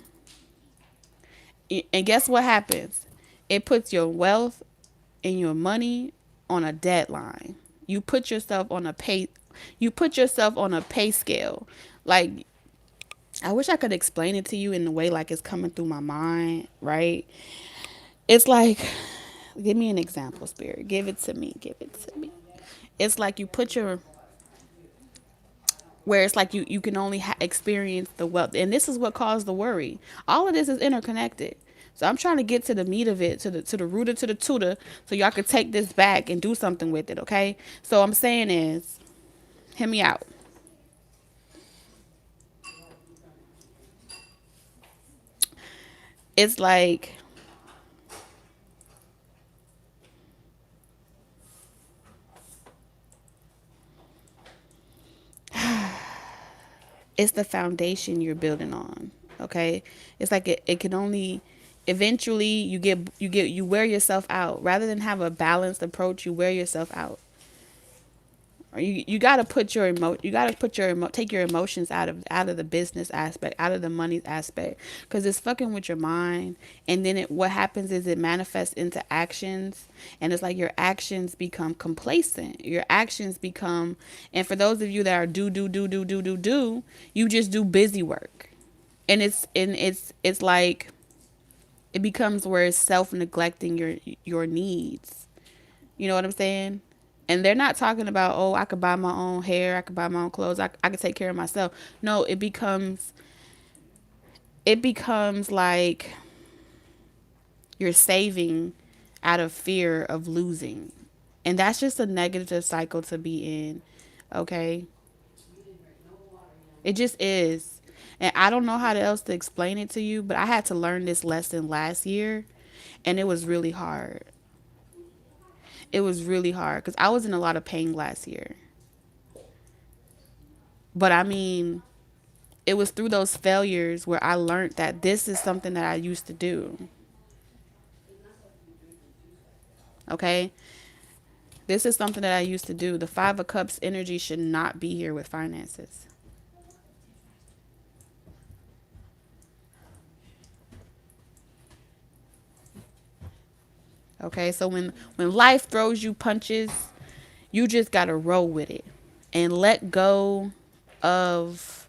And guess what happens? It puts your wealth and your money on a deadline. You put yourself on a pay scale. Like I wish I could explain it to you in the way like it's coming through my mind, right? It's like give me an example, spirit. Give it to me. Give it to me. It's like you put your where it's like you can only experience the wealth, and this is what caused the worry. All of this is interconnected, so I'm trying to get to the meat of it, to the rooter, to the tutor, so y'all could take this back and do something with it. Okay, so I'm saying is, hear me out. It's like it's the foundation you're building on. Okay, it's like it can only eventually you wear yourself out rather than have a balanced approach. You wear yourself out. Or you got to put your take your emotions out of the business aspect, out of the money aspect, because it's fucking with your mind. And then what happens is it manifests into actions, and it's like your actions become complacent, your actions become, and for those of you that are do, you just do busy work. And it's like it becomes where it's self-neglecting your needs. You know what I'm saying? And they're not talking about, oh, I could buy my own hair, I could buy my own clothes, I could take care of myself. No, it becomes like you're saving out of fear of losing. And that's just a negative cycle to be in. Okay? It just is. And I don't know how else to explain it to you, but I had to learn this lesson last year, and it was really hard. It was really hard because I was in a lot of pain last year. But I mean, it was through those failures where I learned that this is something that I used to do. Okay? This is something that I used to do. The Five of Cups energy should not be here with finances. Okay? So when life throws you punches, you just got to roll with it and let go of,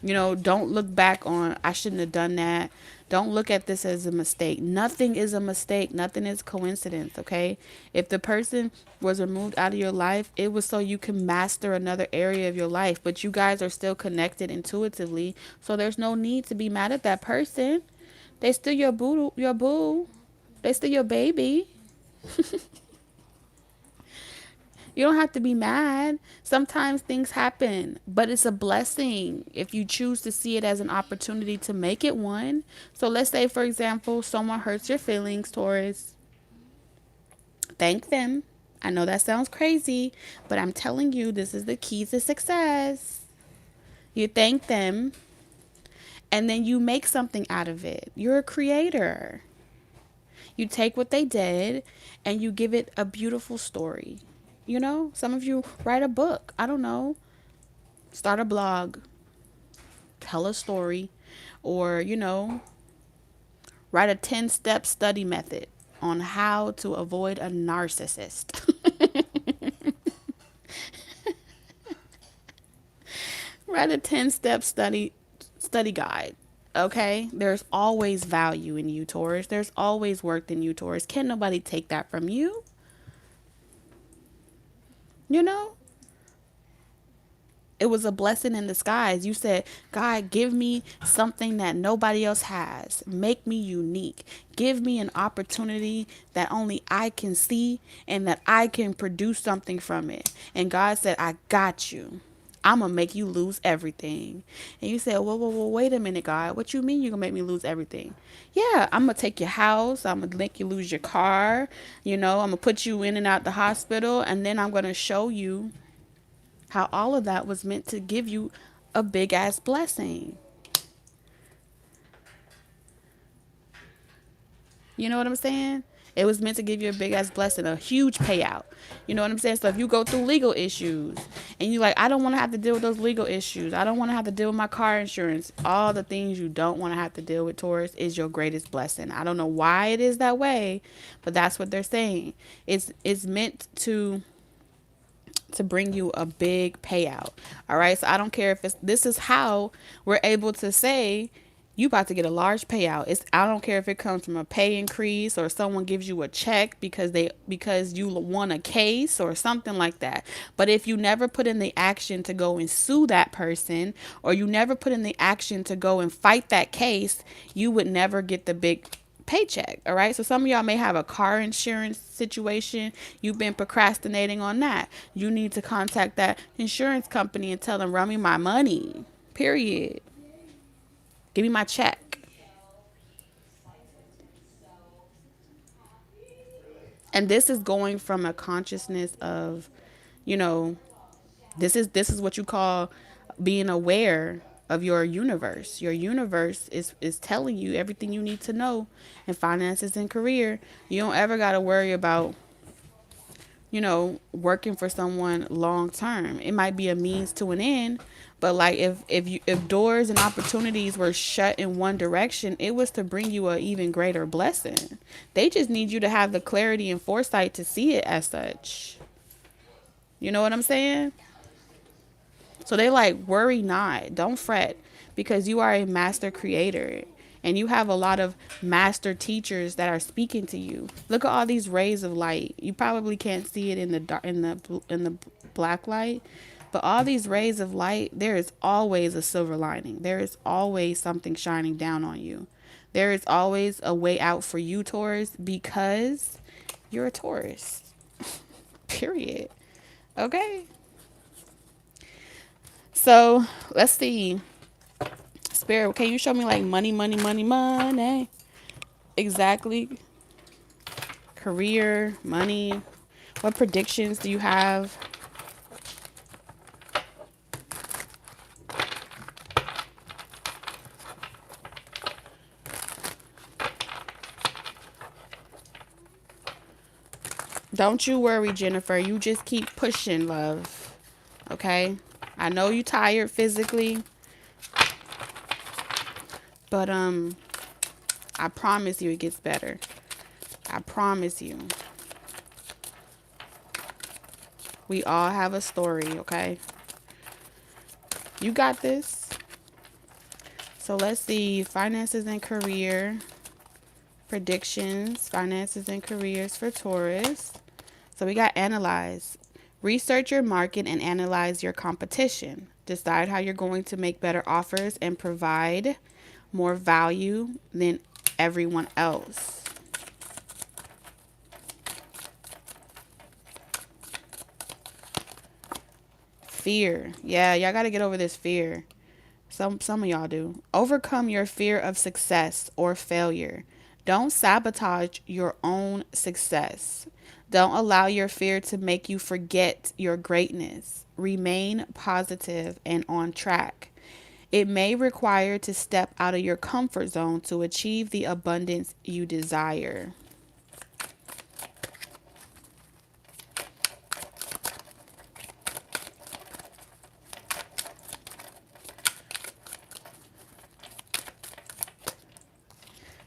don't look back on, I shouldn't have done that. Don't look at this as a mistake. Nothing is a mistake. Nothing is coincidence, okay? If the person was removed out of your life, it was so you can master another area of your life. But you guys are still connected intuitively, so there's no need to be mad at that person. They still your boo, your boo. They still your baby. You don't have to be mad. Sometimes things happen, but it's a blessing if you choose to see it as an opportunity to make it one. So let's say, for example, someone hurts your feelings, Taurus. Thank them. I know that sounds crazy, but I'm telling you, this is the key to success. You thank them, and then you make something out of it. You're a creator. You take what they did and you give it a beautiful story. You know, some of you write a book. I don't know, start a blog, tell a story, or, write a 10-step study method on how to avoid a narcissist. Write a 10-step study guide. Okay? There's always value in you, Taurus. There's always worth in you, Taurus. Can't nobody take that from you. You know? It was a blessing in disguise. You said, God, give me something that nobody else has. Make me unique. Give me an opportunity that only I can see and that I can produce something from it. And God said, I got you. I'm going to make you lose everything. And you said, whoa, wait a minute, God. What you mean you're going to make me lose everything? Yeah, I'm going to take your house. I'm going to make you lose your car. I'm going to put you in and out the hospital. And then I'm going to show you how all of that was meant to give you a big ass blessing. You know what I'm saying? It was meant to give you a big ass blessing, a huge payout. You know what I'm saying? So if you go through legal issues and you like, I don't want to have to deal with those legal issues. I don't want to have to deal with my car insurance. All the things you don't want to have to deal with, Taurus, is your greatest blessing. I don't know why it is that way, but that's what they're saying. It's meant to bring you a big payout. All right. So I don't care if this is how we're able to say you about to get a large payout. I don't care if it comes from a pay increase or someone gives you a check because you won a case or something like that. But if you never put in the action to go and sue that person, or you never put in the action to go and fight that case, you would never get the big paycheck. All right. So some of y'all may have a car insurance situation. You've been procrastinating on that. You need to contact that insurance company and tell them, run me my money. Period. Give me my check. And this is going from a consciousness of, you know, this is what you call being aware of your universe. Your universe is telling you everything you need to know in finances and career. You don't ever got to worry about, working for someone long term. It might be a means to an end, but like if doors and opportunities were shut in one direction, it was to bring you a even greater blessing. They just need you to have the clarity and foresight to see it as such. You know what I'm saying? So they like, worry not, don't fret, because you are a master creator and you have a lot of master teachers that are speaking to you. Look at all these rays of light. You probably can't see it in the dark, in the black light, but all these rays of light, there is always a silver lining. There is always something shining down on you. There is always a way out for you, Taurus, because you're a Taurus. Period. Okay. So let's see. Spirit, can you show me like money, money, money, money? Exactly. Career, money. What predictions do you have? Don't you worry, Jennifer. You just keep pushing, love. Okay? I know you tired physically, but I promise you it gets better. I promise you. We all have a story, okay? You got this. So let's see. Finances and career. Predictions. Finances and careers for Taurus. So we got analyze. Research your market and analyze your competition. Decide how you're going to make better offers and provide more value than everyone else. Fear. Yeah, y'all got to get over this fear. Some of y'all do. Overcome your fear of success or failure. Don't sabotage your own success. Don't allow your fear to make you forget your greatness. Remain positive and on track. It may require to step out of your comfort zone to achieve the abundance you desire.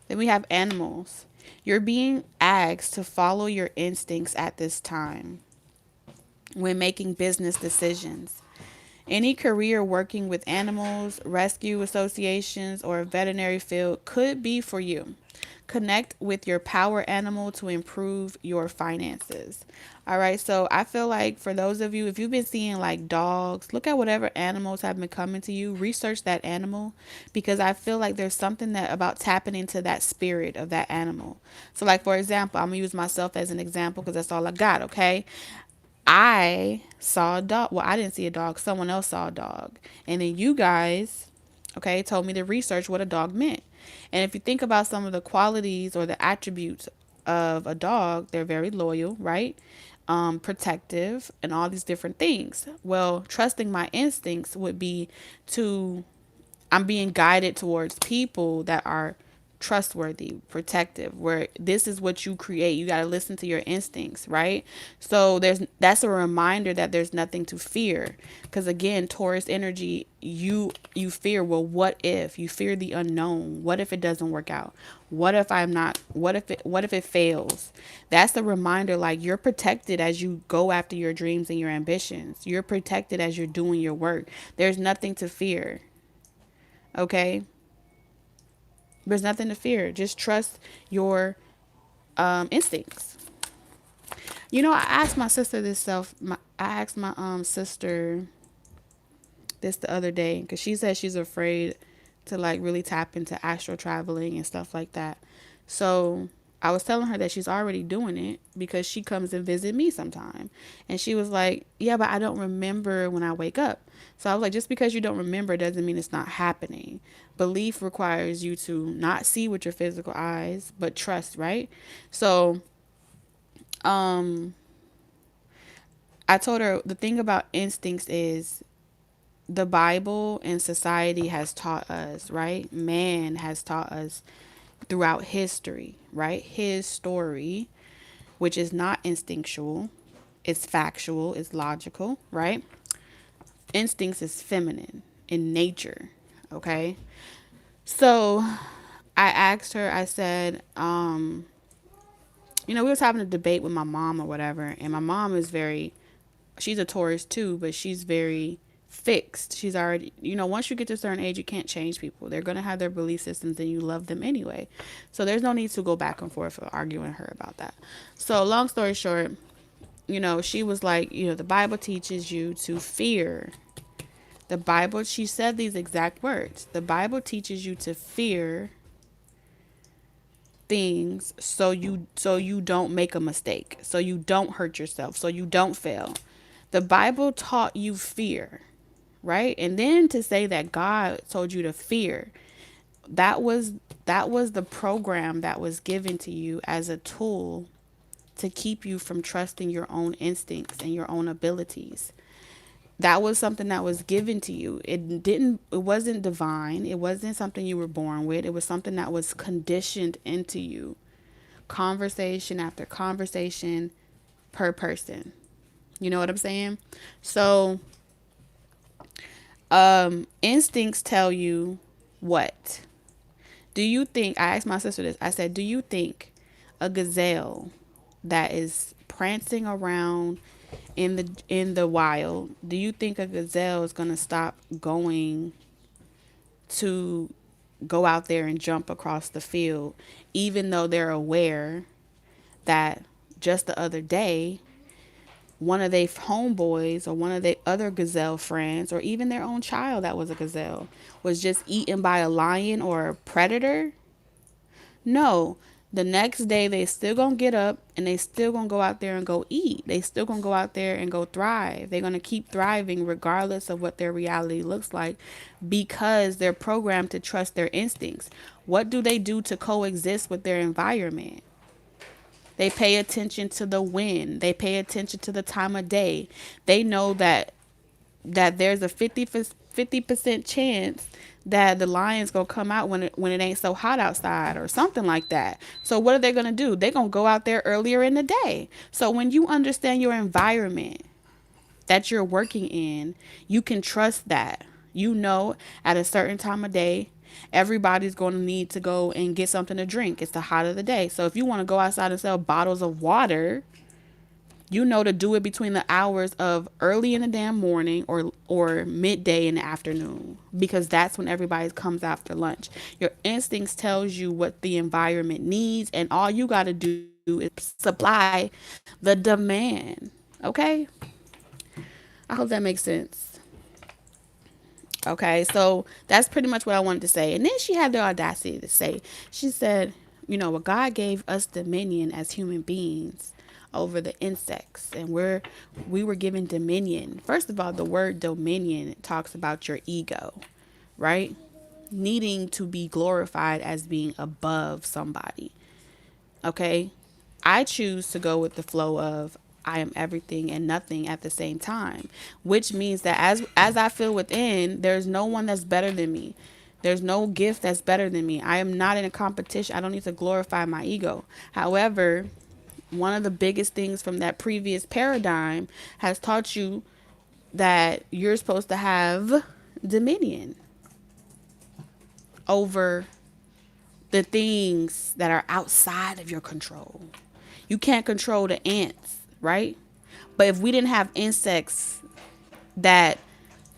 Then we have animals. You're being asked to follow your instincts at this time when making business decisions. Any career working with animals, rescue associations, or a veterinary field could be for you. Connect with your power animal to improve your finances. All right, so I feel like for those of you, if you've been seeing like dogs, look at whatever animals have been coming to you, research that animal because I feel like there's something that about tapping into that spirit of that animal. So, like for example, I'm gonna use myself as an example because that's all I got, okay? I saw a dog. Well, I didn't see a dog. Someone else saw a dog. And then you guys, okay, told me to research what a dog meant. And if you think about some of the qualities or the attributes of a dog, they're very loyal, right? Protective, and all these different things. Well, trusting my instincts would be to I'm being guided towards people that are trustworthy, protective, where this is what you create. You got to listen to your instincts, right? So that's a reminder that there's nothing to fear. Cuz again, Taurus energy, you fear, well, what if? You fear the unknown. What if it doesn't work out? What if it fails? That's the reminder like you're protected as you go after your dreams and your ambitions. You're protected as you're doing your work. There's nothing to fear. Okay? There's nothing to fear. Just trust your instincts. You know, I asked my sister this self. I asked my sister this the other day because she said she's afraid to like really tap into astral traveling and stuff like that. So I was telling her that she's already doing it because she comes and visit me sometime. And she was like, yeah, but I don't remember when I wake up. So I was like, just because you don't remember doesn't mean it's not happening. Belief requires you to not see with your physical eyes, but trust, right? So um I told her the thing about instincts is the Bible and society has taught us, right? Man has taught us throughout history, right? His story, which is not instinctual, it's factual, it's logical, right? Instincts is feminine in nature, okay? So I asked her, I said, we was having a debate with my mom or whatever, and my mom is she's a Taurus too, but she's very fixed. She's already, once you get to a certain age, you can't change people. They're going to have their belief systems and you love them anyway. So there's no need to go back and forth or arguing her about that. So long story short, she was like, the Bible teaches you to fear. The Bible, she said these exact words. The Bible teaches you to fear things so you don't make a mistake, so you don't hurt yourself, so you don't fail. The Bible taught you fear, right? And then to say that God told you to fear, that was the program that was given to you as a tool to keep you from trusting your own instincts and your own abilities. That was something that was given to you. It wasn't divine. It wasn't something you were born with. It was something that was conditioned into you. Conversation after conversation per person. You know what I'm saying? So, instincts tell you what? Do you think, I asked my sister this, I said, do you think a gazelle that is prancing around in the wild, do you think a gazelle is going to stop going to go out there and jump across the field, even though they're aware that just the other day, one of their homeboys or one of their other gazelle friends, or even their own child that was a gazelle, was just eaten by a lion or a predator? No. The next day they still gonna get up and they still gonna go out there and go eat. They still gonna go out there and go thrive. They're gonna keep thriving regardless of what their reality looks like because they're programmed to trust their instincts. What do they do to coexist with their environment? They pay attention to the wind. They pay attention to the time of day. They know that there's a 50% chance that the lion's gonna come out when it ain't so hot outside or something like that. So what are they gonna do? They're gonna go out there earlier in the day. So when you understand your environment that you're working in, you can trust that. You know, at a certain time of day, everybody's going to need to go and get something to drink. It's the hot of the day. So if you want to go outside and sell bottles of water, you know to do it between the hours of early in the damn morning or midday in the afternoon, because that's when everybody comes after lunch. Your instincts tells you what the environment needs, and all you got to do is supply the demand. Okay? I hope that makes sense. Okay, so that's pretty much what I wanted to say. And then she had the audacity to say, she said, well, God gave us dominion as human beings over the insects, and we were given dominion. First of all, the word dominion talks about your ego, right? Needing to be glorified as being above somebody. Okay? I choose to go with the flow of I am everything and nothing at the same time, which means that as I feel within, there's no one that's better than me. There's no gift that's better than me. I am not in a competition. I don't need to glorify my ego. However, one of the biggest things from that previous paradigm has taught you that you're supposed to have dominion over the things that are outside of your control. You can't control the ants, right? But if we didn't have insects that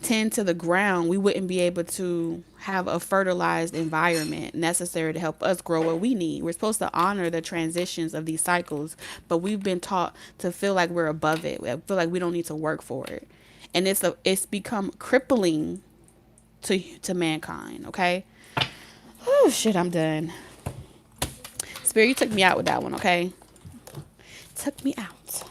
tend to the ground, we wouldn't be able to have a fertilized environment necessary to help us grow what we need. We're supposed to honor the transitions of these cycles, but we've been taught to feel like we're above it. We feel like we don't need to work for it. And it's become crippling to mankind, okay? Oh shit, I'm done. Spirit, you took me out with that one, okay? Took me out.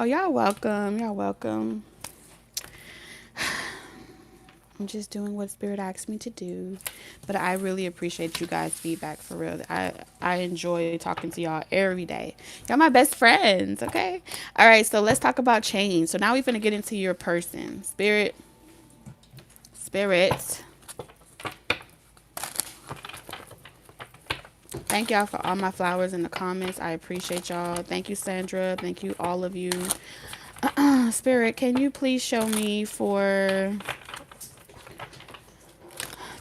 Oh, y'all welcome. Y'all welcome. I'm just doing what Spirit asked me to do. But I really appreciate you guys' feedback, for real. I enjoy talking to y'all every day. Y'all my best friends, okay? All right, so let's talk about change. So now we're going to get into your person. Spirit. Thank y'all for all my flowers in the comments. I appreciate y'all. Thank you, Sandra. Thank you, all of you. Spirit, can you please show me for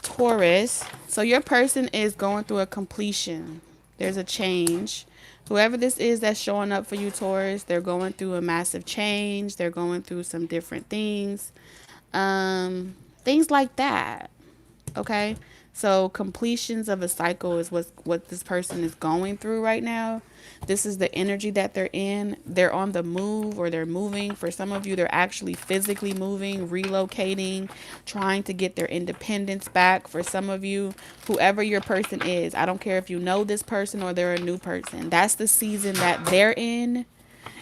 Taurus? So your person is going through a completion. There's a change. Whoever this is that's showing up for you, Taurus, they're going through a massive change. They're going through some different things. Things like that. Okay? So completions of a cycle is what this person is going through right now. This is the energy that they're in. They're on the move, or they're moving. For some of you, they're actually physically moving, relocating, trying to get their independence back. For some of you, whoever your person is, I don't care if you know this person or they're a new person. That's the season that they're in.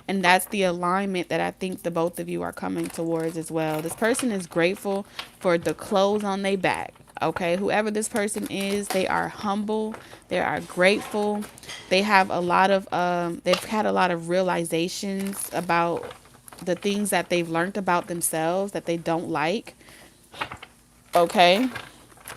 And that's the alignment that I think the both of you are coming towards as well. This person is grateful for the clothes on their back. Okay, whoever this person is, they are humble. They are grateful. They have a lot of they've had a lot of realizations about the things that they've learned about themselves that they don't like. Okay,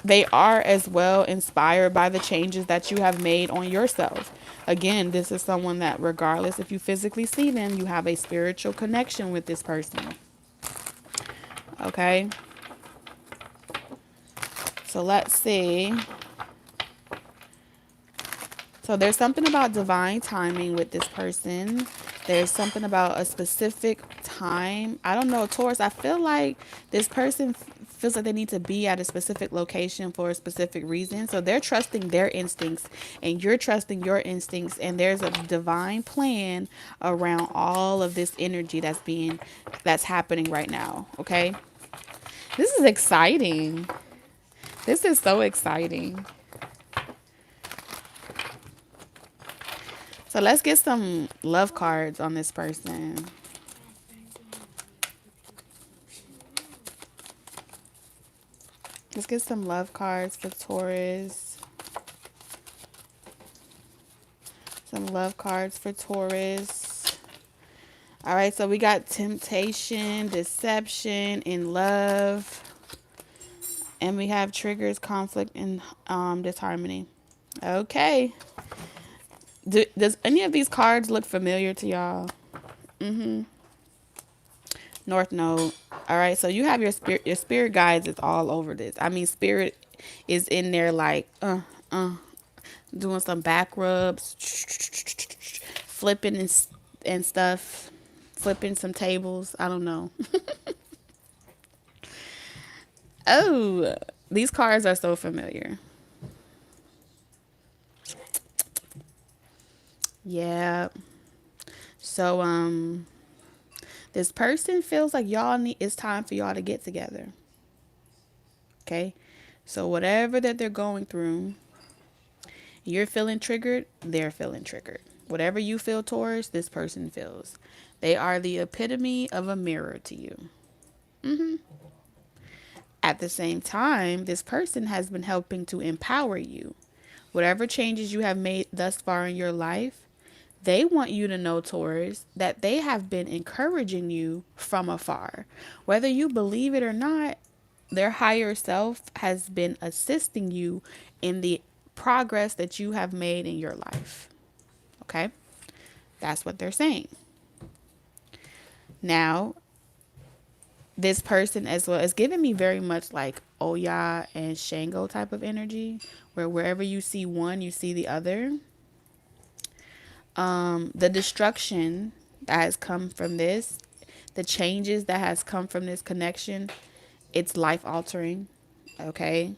they are as well inspired by the changes that you have made on yourself. Again, this is someone that, regardless if you physically see them, you have a spiritual connection with this person. Okay. So let's see. So there's something about divine timing with this person. There's something about a specific time. I don't know, Taurus, I feel like this person feels like they need to be at a specific location for a specific reason. So they're trusting their instincts and you're trusting your instincts. And there's a divine plan around all of this energy that's happening right now. Okay. This is exciting. This is so exciting. So So let's get some love cards on this person. Let's get some love cards for Taurus. Some love cards for Taurus. All right, so we got temptation, deception, in love, and we have triggers, conflict, and disharmony. Okay. Does any of these cards look familiar to y'all? Mm-hmm. North Node. All right, so you have your spirit guides is all over this. I mean, spirit is in there like doing some back rubs, flipping and stuff, flipping some tables. I don't know. Oh, these cards are so familiar. Yeah. So this person feels like y'all need it's time for y'all to get together. Okay? So whatever that they're going through, you're feeling triggered, they're feeling triggered. Whatever you feel towards, this person feels. They are the epitome of a mirror to you. Mm-hmm. At the same time, this person has been helping to empower you. Whatever changes you have made thus far in your life, they want you to know, Taurus, that they have been encouraging you from afar. Whether you believe it or not, their higher self has been assisting you in the progress that you have made in your life. Okay? That's what they're saying. Now, this person as well is giving me very much like Oya and Shango type of energy, where wherever you see one, you see the other. The destruction that has come from this, the changes that has come from this connection, it's life altering. Okay?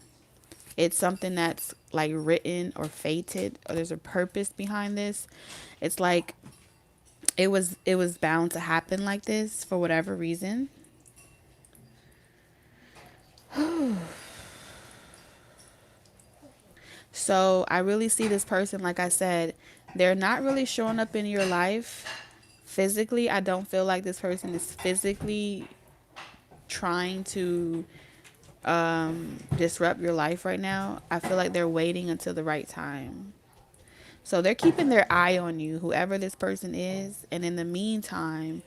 It's something that's like written or fated, or there's a purpose behind this. It's like it was bound to happen like this for whatever reason. So I really see this person, like I said, they're not really showing up in your life physically. I don't feel like this person is physically trying to disrupt your life right now. I feel like they're waiting until the right time. So they're keeping their eye on you, whoever this person is. And in the meantime,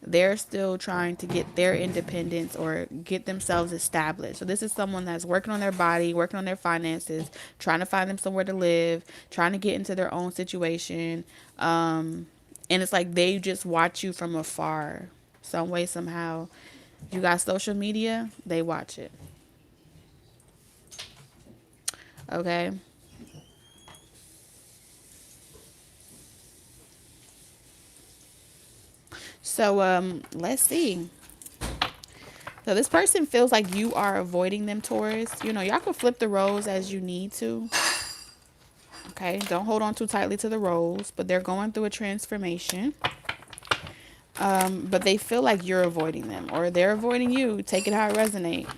they're still trying to get their independence or get themselves established. So this is someone that's working on their body, working on their finances, trying to find them somewhere to live, trying to get into their own situation. And it's like they just watch you from afar, some way, somehow. You got social media, they watch it. Okay. So let's see. So this person feels like you are avoiding them, Taurus. You know, y'all can flip the roles as you need to. Okay, don't hold on too tightly to the roles, but they're going through a transformation. But they feel like you're avoiding them or they're avoiding you. Take it how it resonates.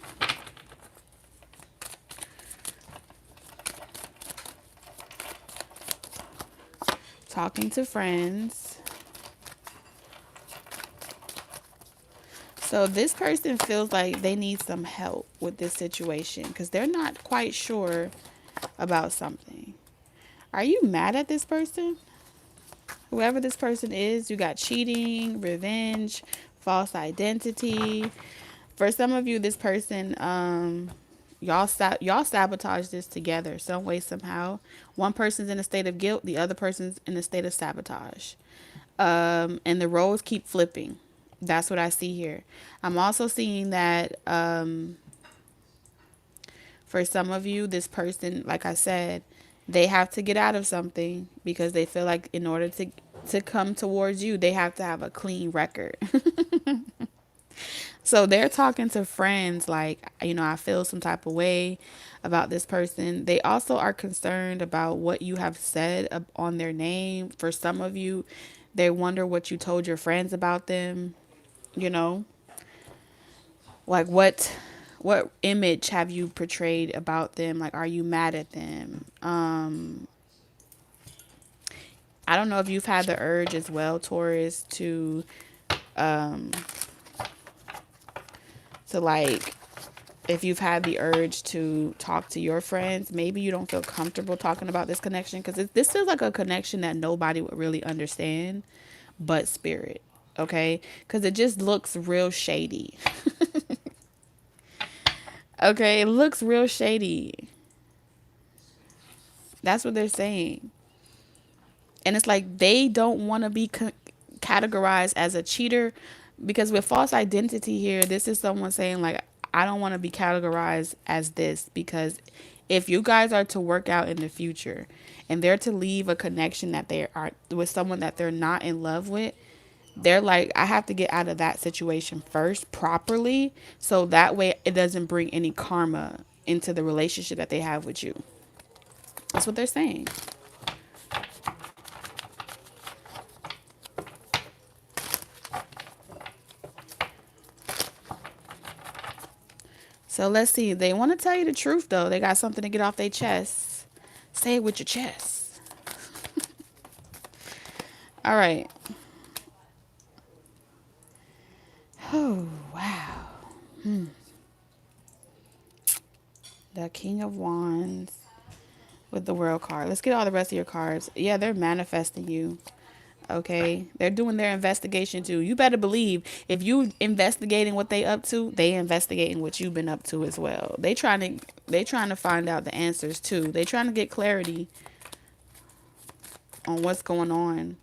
Talking to friends. So this person feels like they need some help with this situation because they're not quite sure about something. Are you mad at this person? Whoever this person is, you got cheating, revenge, false identity. For some of you, this person, y'all sabotage this together some way, somehow. One person's in a state of guilt, the other person's in a state of sabotage. And the roles keep flipping. That's what I see here. I'm also seeing that for some of you, this person, like I said, they have to get out of something because they feel like in order to come towards you, they have to have a clean record. So they're talking to friends like, you know, I feel some type of way about this person. They also are concerned about what you have said on their name. For some of you, they wonder what you told your friends about them, you know? Like what image have you portrayed about them? Like, are you mad at them? I don't know if you've had the urge as well, Taurus, um to like, if you've had the urge to talk to your friends, maybe you don't feel comfortable talking about this connection because this feels like a connection that nobody would really understand but spirit. Okay, because it just looks real shady. Okay, it looks real shady. That's what they're saying. And it's like they don't want to be categorized as a cheater, because with false identity here, this is someone saying like, I don't want to be categorized as this, because if you guys are to work out in the future and they're to leave a connection that they are with someone that they're not in love with, they're like, I have to get out of that situation first properly, so that way it doesn't bring any karma into the relationship that they have with you. That's what they're saying. So let's see. They want to tell you the truth, though. They got something to get off their chest. Say it with your chest. All right. Oh, wow. The King of Wands with the World card. Let's get all the rest of your cards. Yeah, they're manifesting you. Okay, they're doing their investigation too. You better believe if you investigating what they up to, they investigating what you've been up to as well. They trying to find out the answers too. They trying to get clarity on what's going on.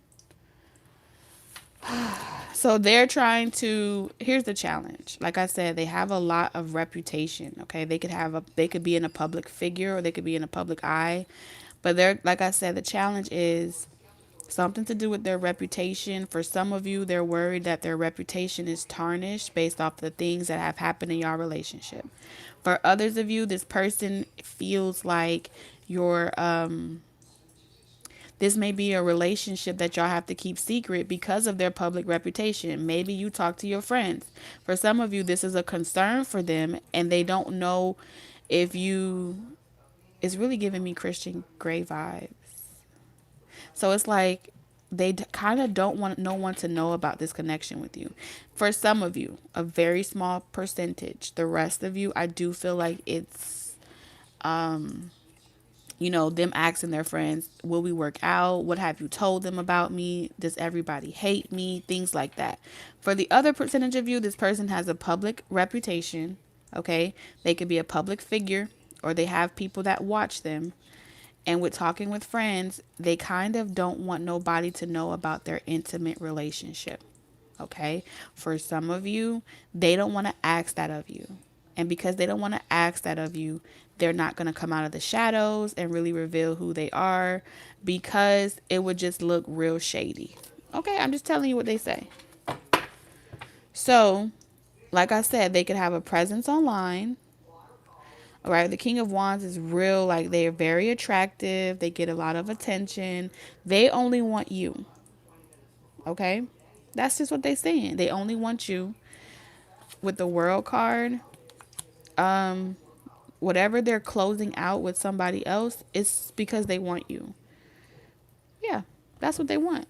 So they're trying to, here's the challenge. Like I said, they have a lot of reputation. Okay, they could be in a public figure, or they could be in a public eye. But they're, like I said, the challenge is something to do with their reputation. For some of you, they're worried that their reputation is tarnished based off the things that have happened in your relationship. For others of you, this person feels like your this may be a relationship that y'all have to keep secret because of their public reputation. Maybe you talk to your friends. For some of you, this is a concern for them, and they don't know if you. It's really giving me Christian Grey vibes. So it's like they kind of don't want no one to know about this connection with you. For some of you, a very small percentage. The rest of you, I do feel like it's them asking their friends, will we work out? What have you told them about me? Does everybody hate me? Things like that. For the other percentage of you, this person has a public reputation. Okay. They could be a public figure, or they have people that watch them. And with talking with friends, they kind of don't want nobody to know about their intimate relationship. Okay. For some of you, they don't want to ask that of you. And because they don't want to ask that of you, they're not going to come out of the shadows and really reveal who they are, because it would just look real shady. Okay. I'm just telling you what they say. So, like I said, they could have a presence online. All right, the King of Wands is real, like they're very attractive. They get a lot of attention. They only want you. Okay? That's just what they're saying. They only want you. With the World card, whatever they're closing out with somebody else, it's because they want you. Yeah, that's what they want.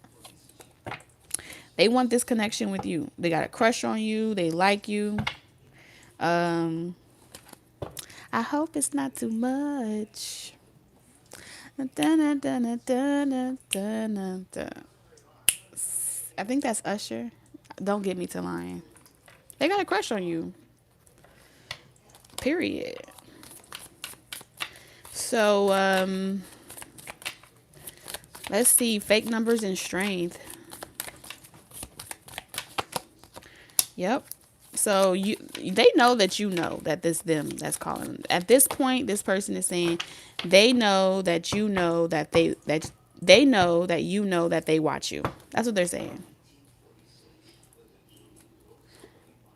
They want this connection with you. They got a crush on you. They like you. Um, I hope it's not too much. I think that's Usher. Don't get me to lying. They got a crush on you. Period. So, let's see. Fake numbers and strength. Yep. So they know that you know that this them that's calling them. At this point, this person is saying they know that you know that they know that you know that they watch you. That's what they're saying.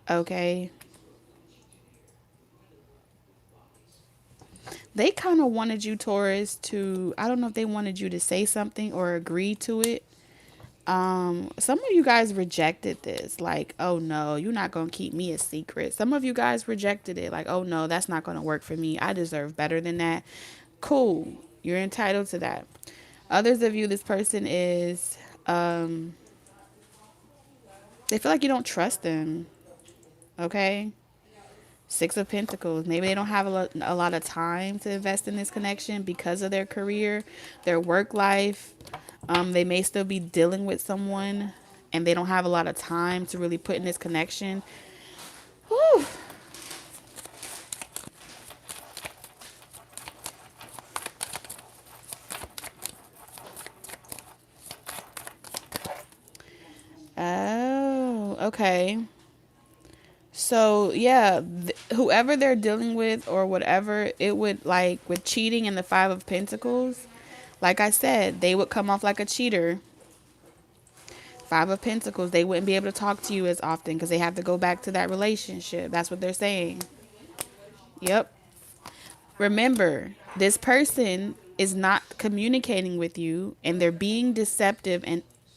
Okay. They kind of wanted you, Taurus, to, I don't know if they wanted you to say something or agree to it. Some of you guys rejected this. Like, oh no, you're not going to keep me a secret. Some of you guys rejected it. Like, oh no, that's not going to work for me. I deserve better than that. Cool. You're entitled to that. Others of you, this person is, they feel like you don't trust them. Okay. Six of Pentacles. Maybe they don't have a lot of time to invest in this connection because of their career, their work life. They may still be dealing with someone and they don't have a lot of time to really put in this connection. Whew. Oh, okay. So, yeah, whoever they're dealing with or whatever, it would like with cheating and the Five of Pentacles, like I said, they would come off like a cheater. Five of Pentacles, they wouldn't be able to talk to you as often because they have to go back to that relationship. That's what they're saying. Yep. Remember, this person is not communicating with you and they're being deceptive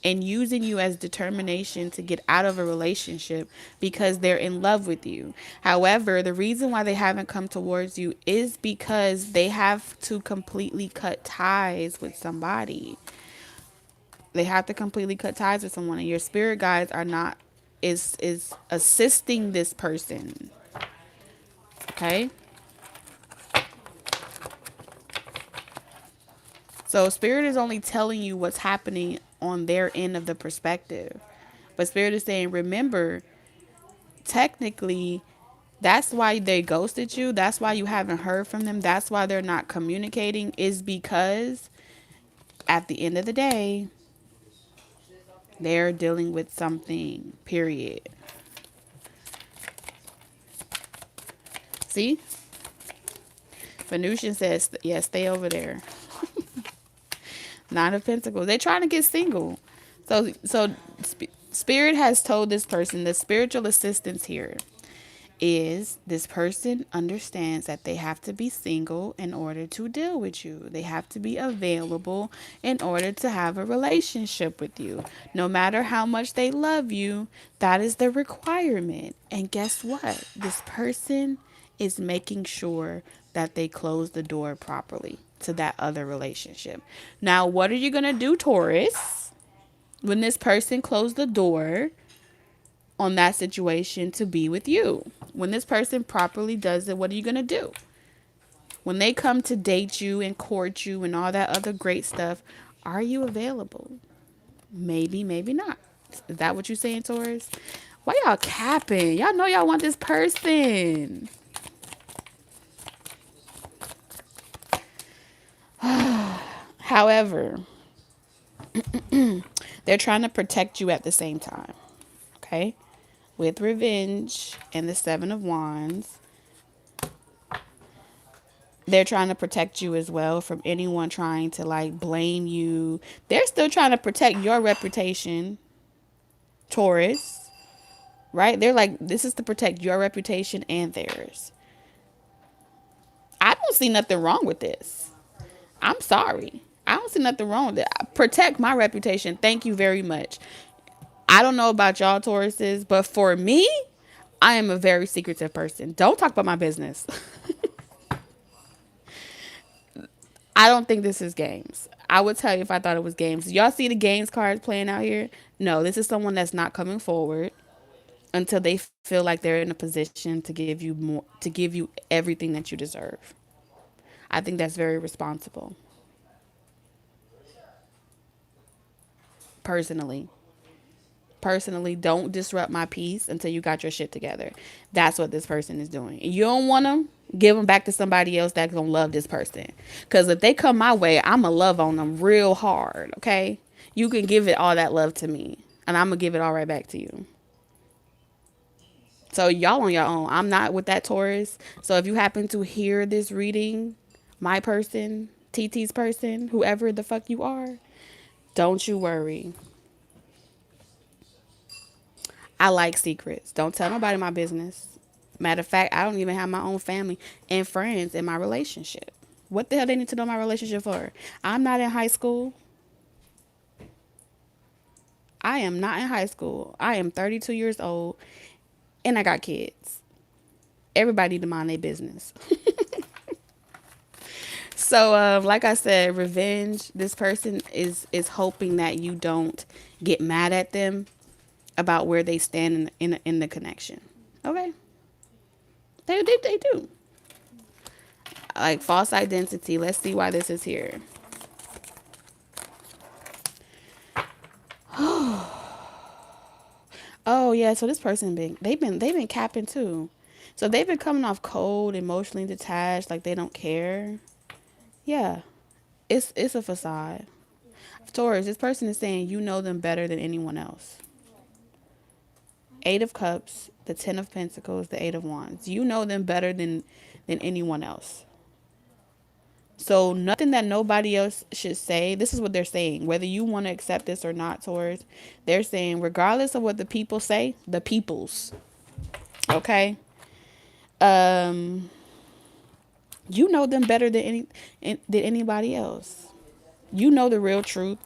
and using you as determination to get out of a relationship because they're in love with you. However, the reason why they haven't come towards you is because they have to completely cut ties with somebody. They have to completely cut ties with someone and your spirit guides are not is assisting this person. Okay? So spirit is only telling you what's happening on their end of the perspective. But spirit is saying, remember, technically, that's why they ghosted you. That's why you haven't heard from them. That's why they're not communicating, is because at the end of the day, they're dealing with something, period. See? Venusian says, yeah, stay over there. Nine of Pentacles. They're trying to get single. Spirit has told this person, the spiritual assistance here is this person understands that they have to be single in order to deal with you. They have to be available in order to have a relationship with you. No matter how much they love you, that is the requirement. And guess what? This person is making sure that they close the door properly to that other relationship. Now, what are you going to do, Taurus, when this person closed the door on that situation to be with you? When this person properly does it, what are you going to do? When they come to date you and court you and all that other great stuff, are you available? Maybe, maybe not. Is that what you're saying, Taurus? Why y'all capping? Y'all know y'all want this person. However, they're trying to protect you at the same time. Okay? With revenge and the Seven of Wands, they're trying to protect you as well from anyone trying to like blame you. They're still trying to protect your reputation, Taurus, right? They're like, this is to protect your reputation and theirs. I don't see nothing wrong with this. I'm sorry. I don't see nothing wrong with it. Protect my reputation. Thank you very much. I don't know about y'all Tauruses, but for me, I am a very secretive person. Don't talk about my business. I don't think this is games. I would tell you if I thought it was games. Y'all see the games cards playing out here? No, this is someone that's not coming forward until they feel like they're in a position to give you more, to give you everything that you deserve. I think that's very responsible. Personally. Personally, don't disrupt my peace until you got your shit together. That's what this person is doing. You don't want them, give them back to somebody else that's gonna love this person. Because if they come my way, I'm gonna love on them real hard. Okay, you can give it all that love to me, and I'm gonna give it all right back to you. So y'all on your own. I'm not with that Taurus. So if you happen to hear this reading, my person, TT's person, whoever the fuck you are, don't you worry. I like secrets. Don't tell nobody my business. Matter of fact, I don't even have my own family and friends in my relationship. What the hell they need to know my relationship for? I'm not in high school. I am not in high school. I am 32 years old and I got kids. Everybody need to mind their business. So, like I said, revenge. This person is hoping that you don't get mad at them about where they stand in the connection. Okay, they do like false identity. Let's see why this is here. Oh yeah, so this person they've been capping too. So they've been coming off cold, emotionally detached, like they don't care. Yeah, it's a facade. Taurus, this person is saying you know them better than anyone else. Eight of Cups, the Ten of Pentacles, the Eight of Wands. You know them better than anyone else. So nothing that nobody else should say. This is what they're saying. Whether you want to accept this or not, Taurus, they're saying regardless of what the people say, the peoples. Okay. Um, you know them better than anybody else. You know the real truth.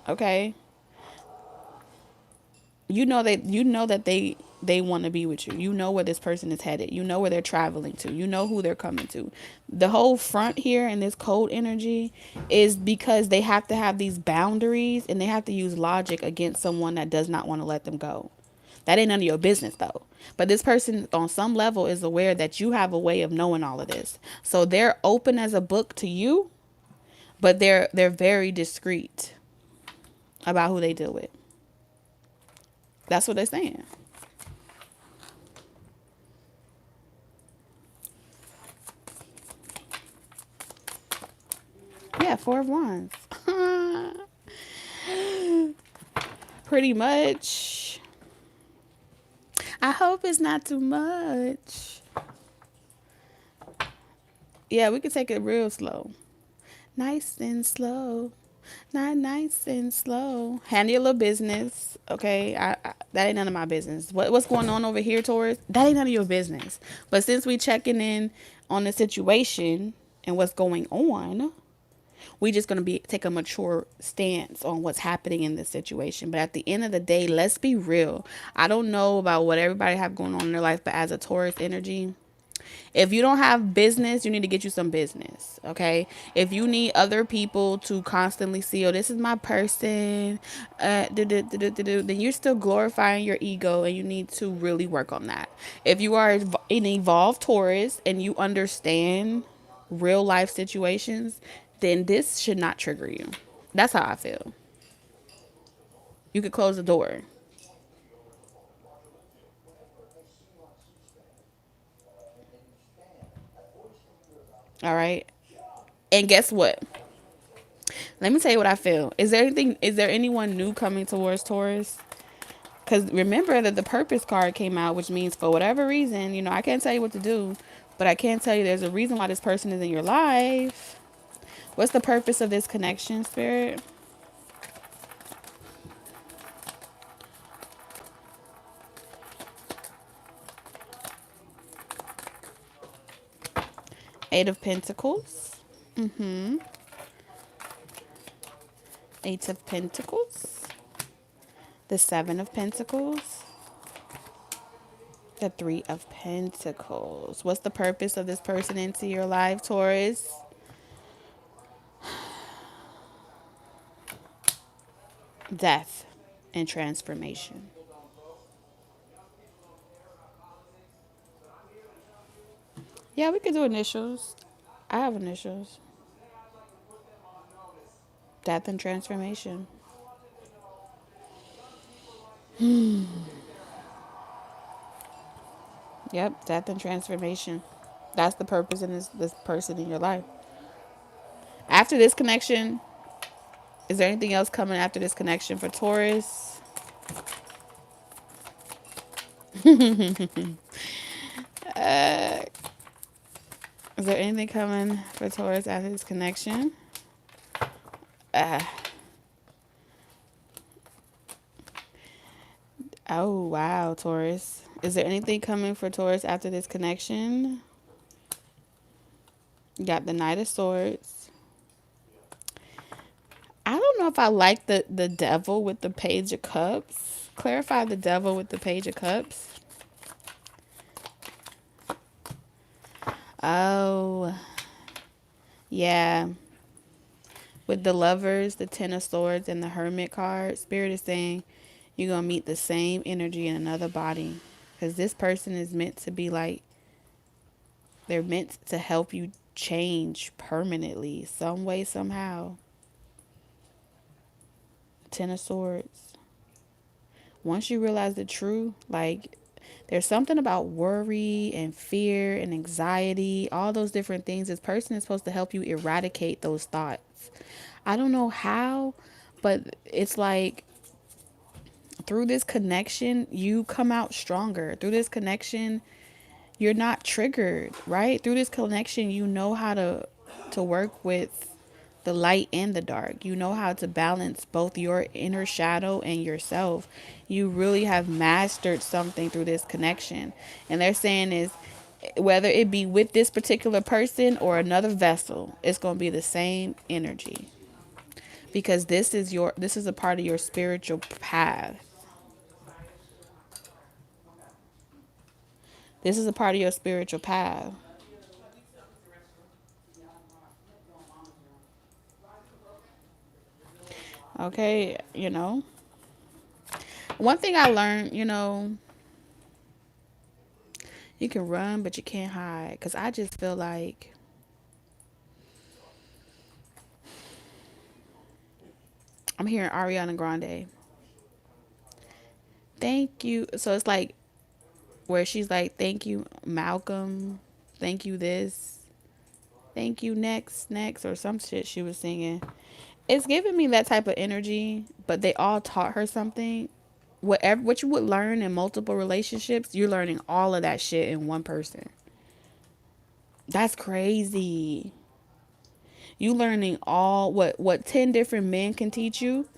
Okay. You know that they want to be with you. You know where this person is headed. You know where they're traveling to. You know who they're coming to. The whole front here in this cold energy is because they have to have these boundaries and they have to use logic against someone that does not want to let them go. That ain't none of your business though. But this person on some level is aware that you have a way of knowing all of this. So they're open as a book to you, but they're very discreet about who they deal with. That's what they're saying. Yeah, Four of Wands. Pretty much. I hope it's not too much. Yeah, we could take it real slow. Nice and slow. Not nice and slow. Handle your little business. Okay. That ain't none of my business. What's going on over here, Taurus? That ain't none of your business. But since we checking in on the situation and what's going on, we just gonna be take a mature stance on what's happening in this situation. But at the end of the day, let's be real. I don't know about what everybody have going on in their life, but as a Taurus energy, if you don't have business, you need to get you some business. Okay. If you need other people to constantly see, oh, this is my person, then you're still glorifying your ego and you need to really work on that. If you are an evolved Taurus and you understand real life situations, then this should not trigger you. That's how I feel. You could close the door. All right. And guess what? Let me tell you what I feel. Is there anyone new coming towards Taurus? Because remember that the purpose card came out, which means for whatever reason, I can't tell you what to do, but I can tell you there's a reason why this person is in your life. What's the purpose of this connection, Spirit? Eight of Pentacles. Eight of Pentacles. The Seven of Pentacles. The Three of Pentacles. What's the purpose of this person into your life, Taurus? Death and transformation. Yeah, we could do initials. I have initials. Death and transformation. Yep, death and transformation. That's the purpose in this person in your life. After this connection, is there anything else coming after this connection for Taurus? Is there anything coming for Taurus after this connection? Oh, wow, Taurus. Is there anything coming for Taurus after this connection? You got the Knight of Swords. I don't know if I like the devil with the Page of Cups. Clarify the devil with the Page of Cups. Oh, yeah. With the lovers, the Ten of Swords, and the Hermit card, Spirit is saying you're going to meet the same energy in another body. Because this person is meant to be like, they're meant to help you change permanently, some way, somehow. Ten of Swords. Once you realize the truth, like, there's something about worry and fear and anxiety, all those different things. This person is supposed to help you eradicate those thoughts. I don't know how, but it's like through this connection, you come out stronger. Through this connection, you're not triggered, right? Through this connection, you know how to work with the light and the dark. You know how to balance both your inner shadow and yourself. You really have mastered something through this connection. And they're saying is whether it be with this particular person or another vessel, it's going to be the same energy. Because this is a part of your spiritual path. This is a part of your spiritual path. Okay, one thing I learned, you can run, but you can't hide. Because I just feel like I'm hearing Ariana Grande. Thank you. So it's like where she's like, thank you, Malcolm. Thank you, this. Thank you, next, or some shit she was singing. It's giving me that type of energy, but they all taught her something. What you would learn in multiple relationships, you're learning all of that shit in one person. That's crazy. You learning all what 10 different men can teach you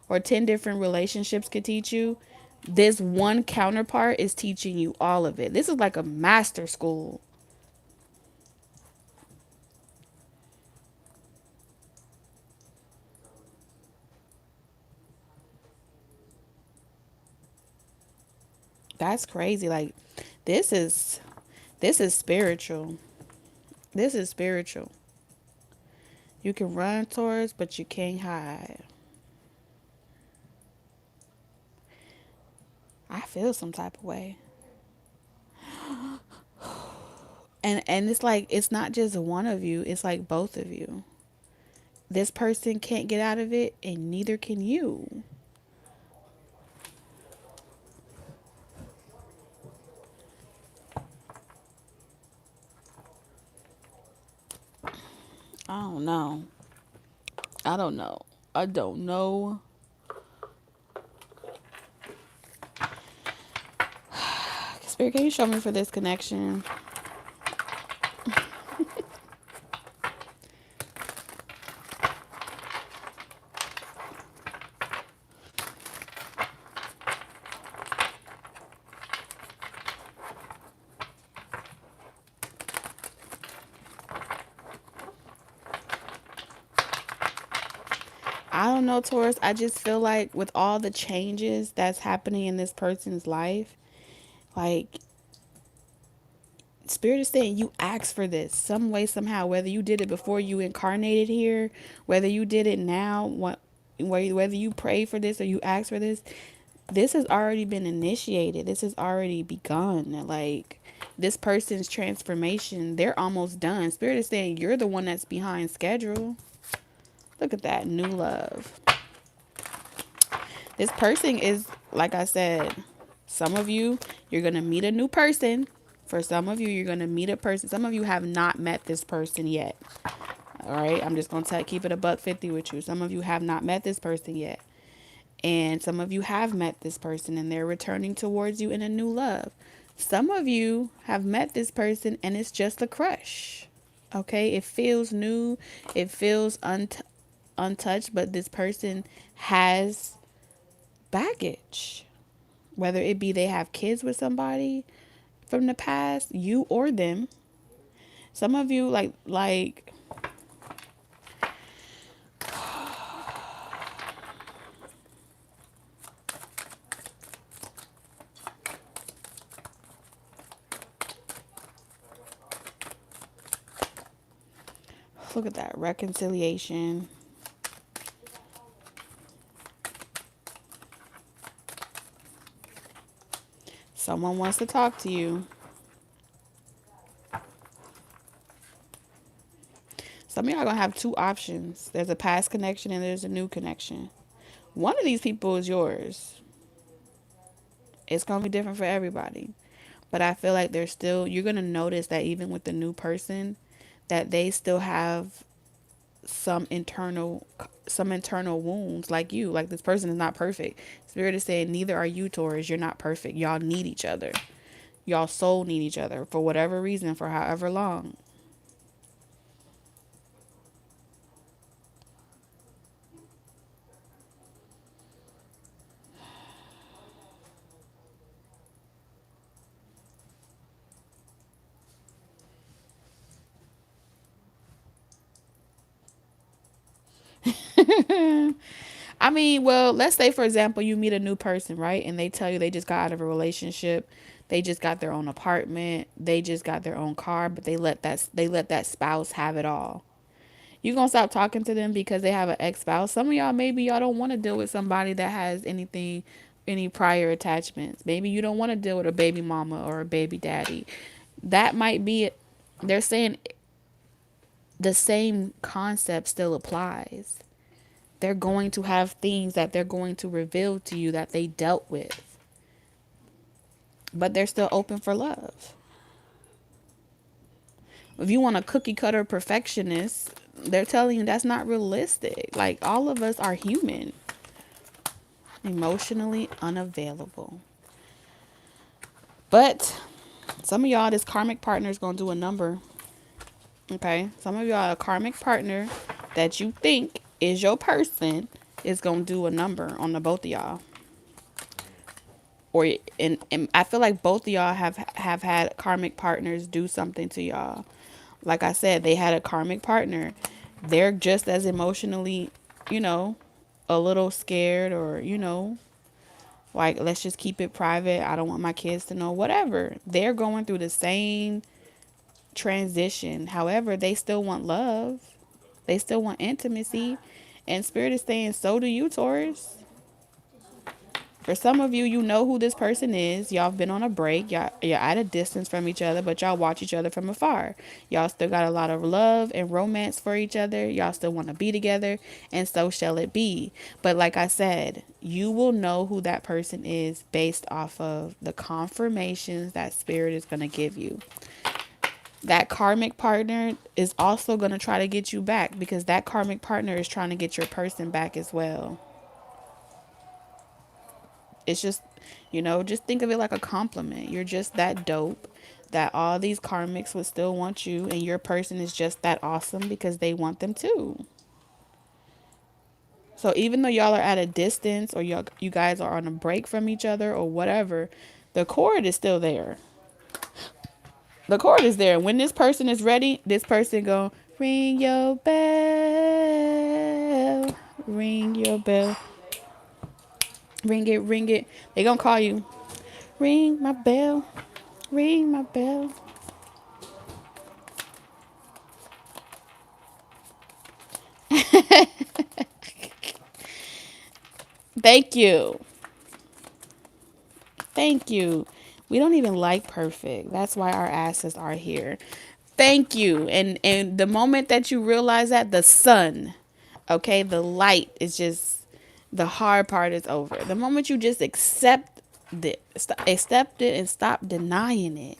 or 10 different relationships can teach you. This one counterpart is teaching you all of it. This is like a master school. That's crazy. Like this is this is spiritual. This is spiritual. You can run towards, but you can't hide. I feel some type of way. And it's like it's not just one of you, it's like both of you. This person can't get out of it and neither can you. I don't know. I don't know. I don't know. Spirit, can you show me for this connection? I don't know, Taurus. I just feel like with all the changes that's happening in this person's life, like Spirit is saying you asked for this some way, somehow, whether you did it before you incarnated here, whether you did it now, whether you prayed for this or you asked for this has already been initiated. This has already begun. Like this person's transformation, they're almost done. Spirit is saying you're the one that's behind schedule. Look at that new love. This person is, like I said, some of you, you're going to meet a new person. For some of you, you're going to meet a person. Some of you have not met this person yet. All right. I'm just going to keep it a buck 50 with you. Some of you have not met this person yet. And some of you have met this person and they're returning towards you in a new love. Some of you have met this person and it's just a crush. Okay. It feels new. It feels untouched, but this person has baggage, whether it be they have kids with somebody from the past, you or them. Some of you like Look at that. Reconciliation. Someone wants to talk to you. Some of y'all gonna have two options. There's a past connection and there's a new connection. One of these people is yours. It's gonna be different for everybody. But I feel like there's still, you're gonna notice that even with the new person, that they still have some internal wounds like you. Like this person is not perfect. Spirit is saying neither are you, Taurus. You're not perfect. Y'all need each other. Y'all soul need each other for whatever reason, for however long. I mean, well, let's say for example, you meet a new person, right? And they tell you they just got out of a relationship, they just got their own apartment, they just got their own car, but they let that spouse have it all. You gonna stop talking to them because they have an ex spouse? Some of y'all, maybe y'all don't want to deal with somebody that has anything, any prior attachments. Maybe you don't want to deal with a baby mama or a baby daddy. That might be it. They're saying the same concept still applies. They're going to have things that they're going to reveal to you that they dealt with, but they're still open for love. If you want a cookie cutter perfectionist, they're telling you that's not realistic. Like, all of us are human. Emotionally unavailable. But some of y'all, this karmic partner is going to do a number. Okay? Some of y'all, a karmic partner that you think is your person is going to do a number on the both of y'all. Or and I feel like both of y'all have had karmic partners do something to y'all. Like I said, they had a karmic partner. They're just as emotionally, you know, a little scared, or, like, let's just keep it private. I don't want my kids to know, whatever. They're going through the same transition. However, they still want love. They still want intimacy. And Spirit is saying, so do you, Taurus. For some of you, you know who this person is. Y'all have been on a break. You're at a distance from each other, but y'all watch each other from afar. Y'all still got a lot of love and romance for each other. Y'all still want to be together, and so shall it be. But like I said, you will know who that person is based off of the confirmations that Spirit is going to give you. That karmic partner is also going to try to get you back, because that karmic partner is trying to get your person back as well. It's just, just think of it like a compliment. You're just that dope that all these karmics would still want you, and your person is just that awesome because they want them too. So even though y'all are at a distance, or you guys are on a break from each other or whatever, the cord is still there. The cord is there. When this person is ready, this person go, ring your bell, ring your bell, ring it, ring it. They gonna call you, ring my bell, ring my bell. Thank you. Thank you. We don't even like perfect. That's why our asses are here. Thank you. And the moment that you realize that, the sun, okay, the light is just, the hard part is over. The moment you just accept it and stop denying it.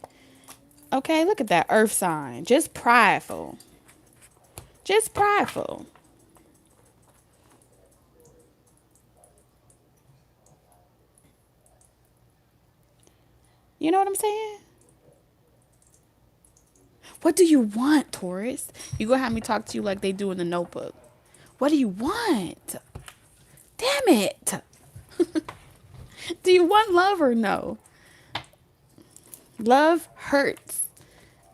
Okay, look at that earth sign. Just prideful. Just prideful. You know what I'm saying? What do you want, Taurus? You gonna have me talk to you like they do in the Notebook. What do you want? Damn it. Do you want love or no? Love hurts.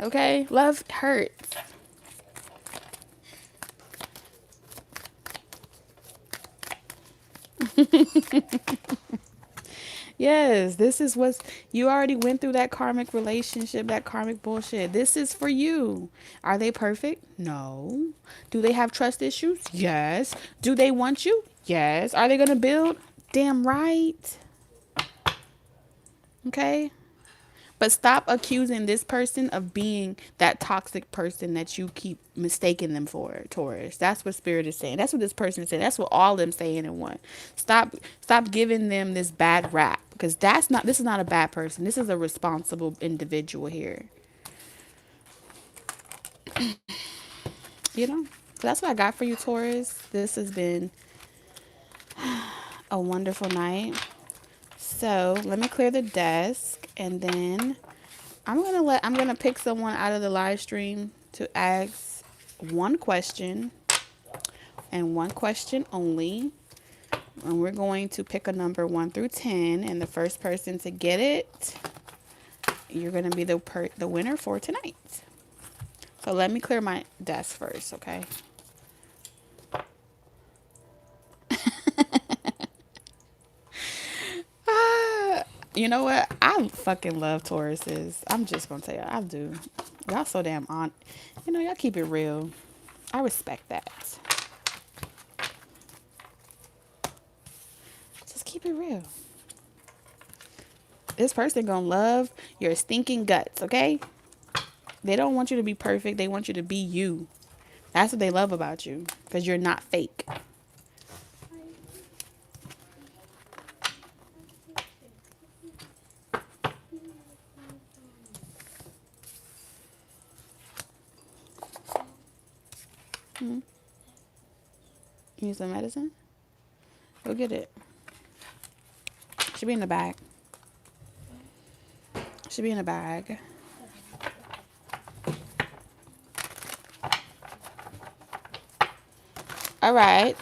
Okay? Love hurts. Yes, this is what's you already went through that karmic relationship, that karmic bullshit. This is for you. Are they perfect? No. Do they have trust issues? Yes. Do they want you? Yes. Are they going to build? Damn right. Okay. But stop accusing this person of being that toxic person that you keep mistaking them for, Taurus. That's what Spirit is saying. That's what this person is saying. That's what all of them saying in one. Stop giving them this bad rap because this is not a bad person. This is a responsible individual here. You know? So that's what I got for you, Taurus. This has been a wonderful night. So let me clear the desk and then I'm gonna pick someone out of the live stream to ask one question and one question only. And we're going to pick a number 1 through 10, and the first person to get it, you're gonna be the winner for tonight. So let me clear my desk first, okay? You know what? I fucking love Tauruses. I'm just gonna tell you, I do. Y'all so damn on. You know, y'all keep it real. I respect that. Just keep it real. This person gonna love your stinking guts, okay? They don't want you to be perfect. They want you to be you. That's what they love about you, because you're not fake. Hmm? You need some medicine? Go get it. Should be in the bag. Should be in the bag. All right.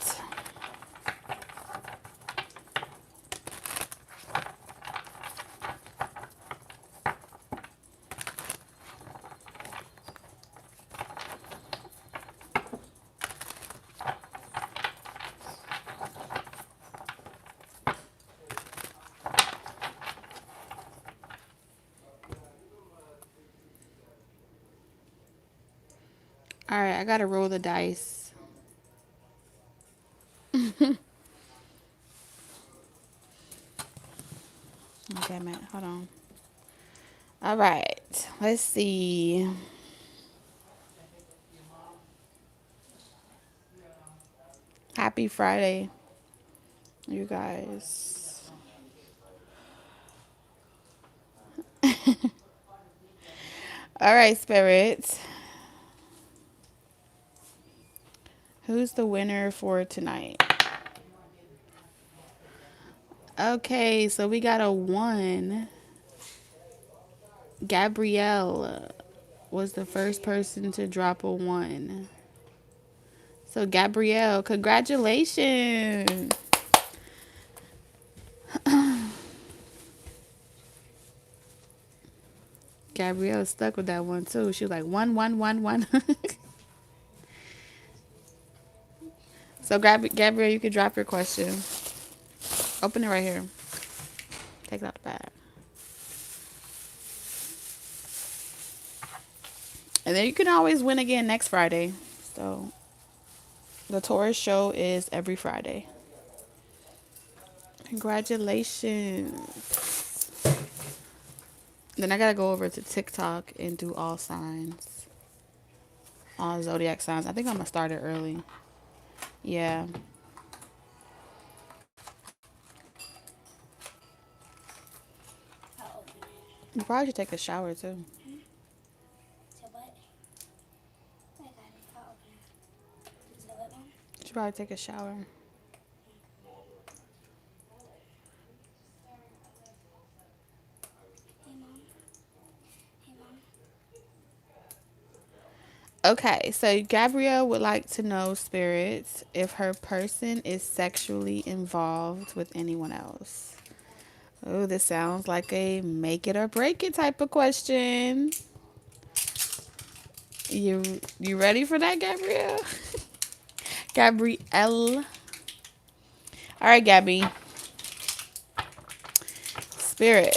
All right, I gotta roll the dice. Damn it. Hold on. All right. Let's see. Happy Friday, you guys. All right, Spirit. Who's the winner for tonight? Okay, so we got a 1. Gabrielle was the first person to drop a 1. So, Gabrielle, congratulations. Gabrielle stuck with that one too. She was like, 1, 1, 1, 1. So, Gabrielle, you can drop your question. Open it right here. Take it out the bag. And then you can always win again next Friday. So, the Taurus show is every Friday. Congratulations. Then I gotta go over to TikTok and do all signs. All zodiac signs. I think I'm gonna start it early. Yeah. You probably should take a shower too. You should probably take a shower. Okay, so Gabrielle would like to know, spirits, if her person is sexually involved with anyone else. Oh, this sounds like a make it or break it type of question. You ready for that, Gabrielle? Gabrielle. All right, Gabby. Spirit,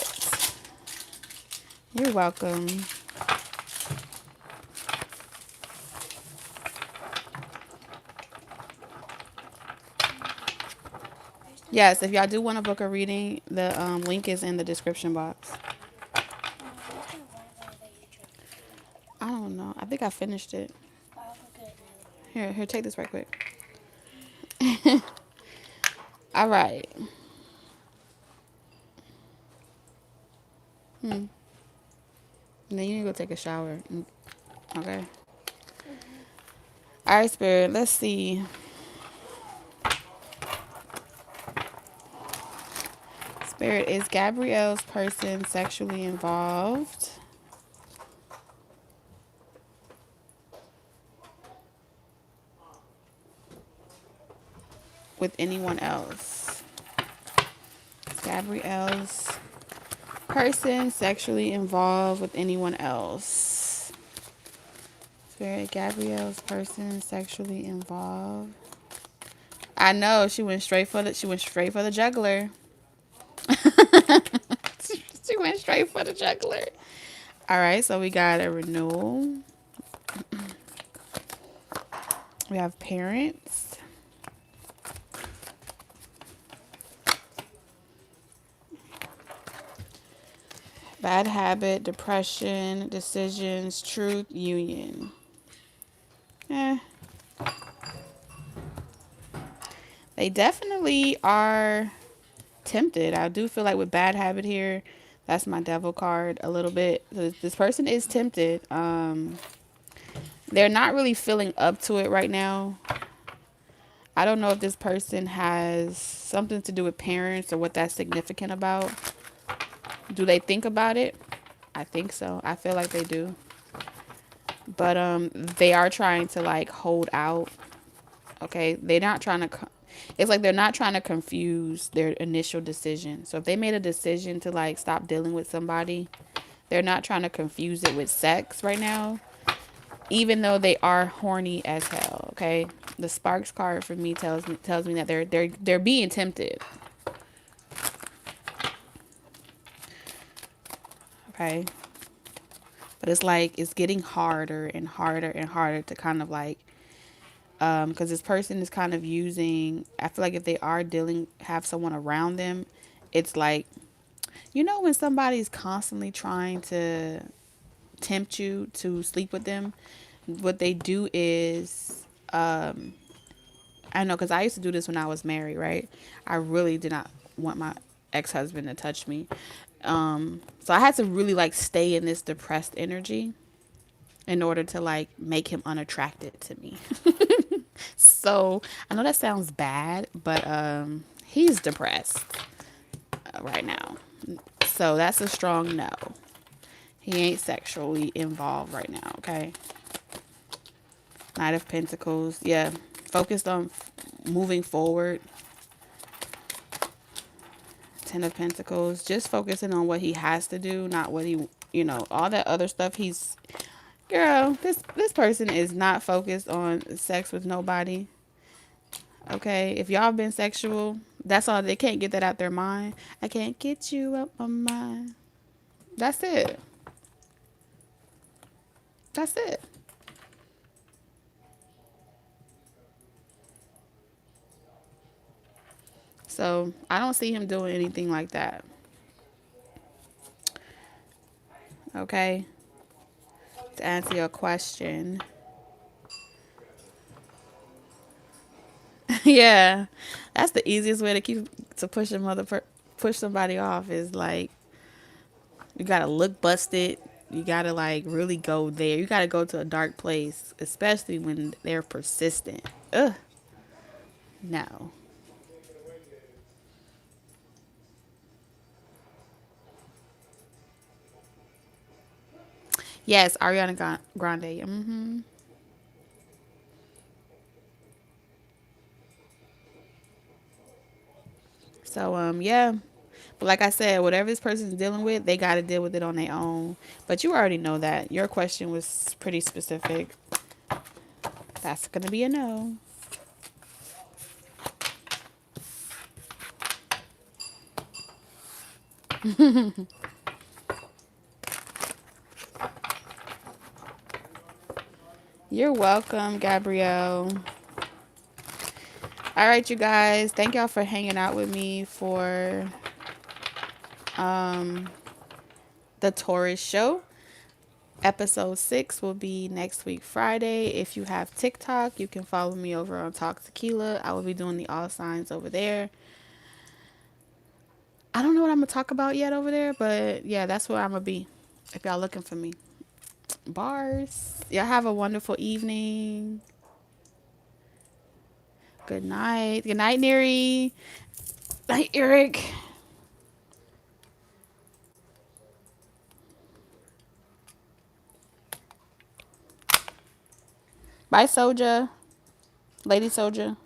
you're welcome. Yes, if y'all do want to book a reading, the link is in the description box. I don't know. I think I finished it. Here, take this right quick. All right. And then you need to go take a shower. Okay. All right, Spirit. Let's see. Spirit, is Gabrielle's person sexually involved with anyone else? Is Gabrielle's person sexually involved with anyone else? Spirit, Gabrielle's person sexually involved. I know she went straight for the juggler. She went straight for the juggler. All right, so we got a renewal. We have parents. Bad habit, depression, decisions, truth, union. They definitely are tempted. I do feel like with bad habit here, that's my devil card a little bit. This person is tempted. They're not really feeling up to it right now. I don't know if this person has something to do with parents or what that's significant about. Do they think about it? I think so. I feel like they do. But they are trying to like hold out. Okay, they're not trying to it's like they're not trying to confuse their initial decision. So if they made a decision to like stop dealing with somebody, they're not trying to confuse it with sex right now, even though they are horny as hell. Okay, the Sparks card for me tells me that they're being tempted. Okay, but it's like it's getting harder and harder and harder to kind of like because this person is kind of using, I feel like if they are have someone around them, it's like, you know, when somebody's constantly trying to tempt you to sleep with them, what they do is, I know, because I used to do this when I was married, right? I really did not want my ex-husband to touch me. So I had to really like stay in this depressed energy in order to like make him unattracted to me. So I know that sounds bad, but he's depressed right now. So that's a strong no. He ain't sexually involved right now, okay? Knight of Pentacles. Yeah, focused on moving forward. Ten of Pentacles. Just focusing on what he has to do, not what he, you know, all that other stuff he's... Girl, this person is not focused on sex with nobody. Okay, if y'all been sexual, that's all. They can't get that out their mind. I can't get you out my mind. That's it. That's it. So I don't see him doing anything like that. Okay, to answer your question. Yeah, that's the easiest way to push somebody off is like you gotta look busted. You gotta like really go there. You gotta go to a dark place, especially when they're persistent. Ugh, no. Yes, Ariana Grande. So yeah. But like I said, whatever this person's dealing with, they got to deal with it on their own. But you already know that. Your question was pretty specific. That's going to be a no. You're welcome, Gabrielle. All right, you guys. Thank y'all for hanging out with me for um, the Taurus show. Episode 6 will be next week, Friday. If you have TikTok, you can follow me over on Talk Tequila. I will be doing the all signs over there. I don't know what I'm going to talk about yet over there, but yeah, that's where I'm going to be if y'all looking for me. Bars. Y'all have a wonderful evening. Good night. Good night, Neri. Night, Eric. Bye, Soja. Lady Soja.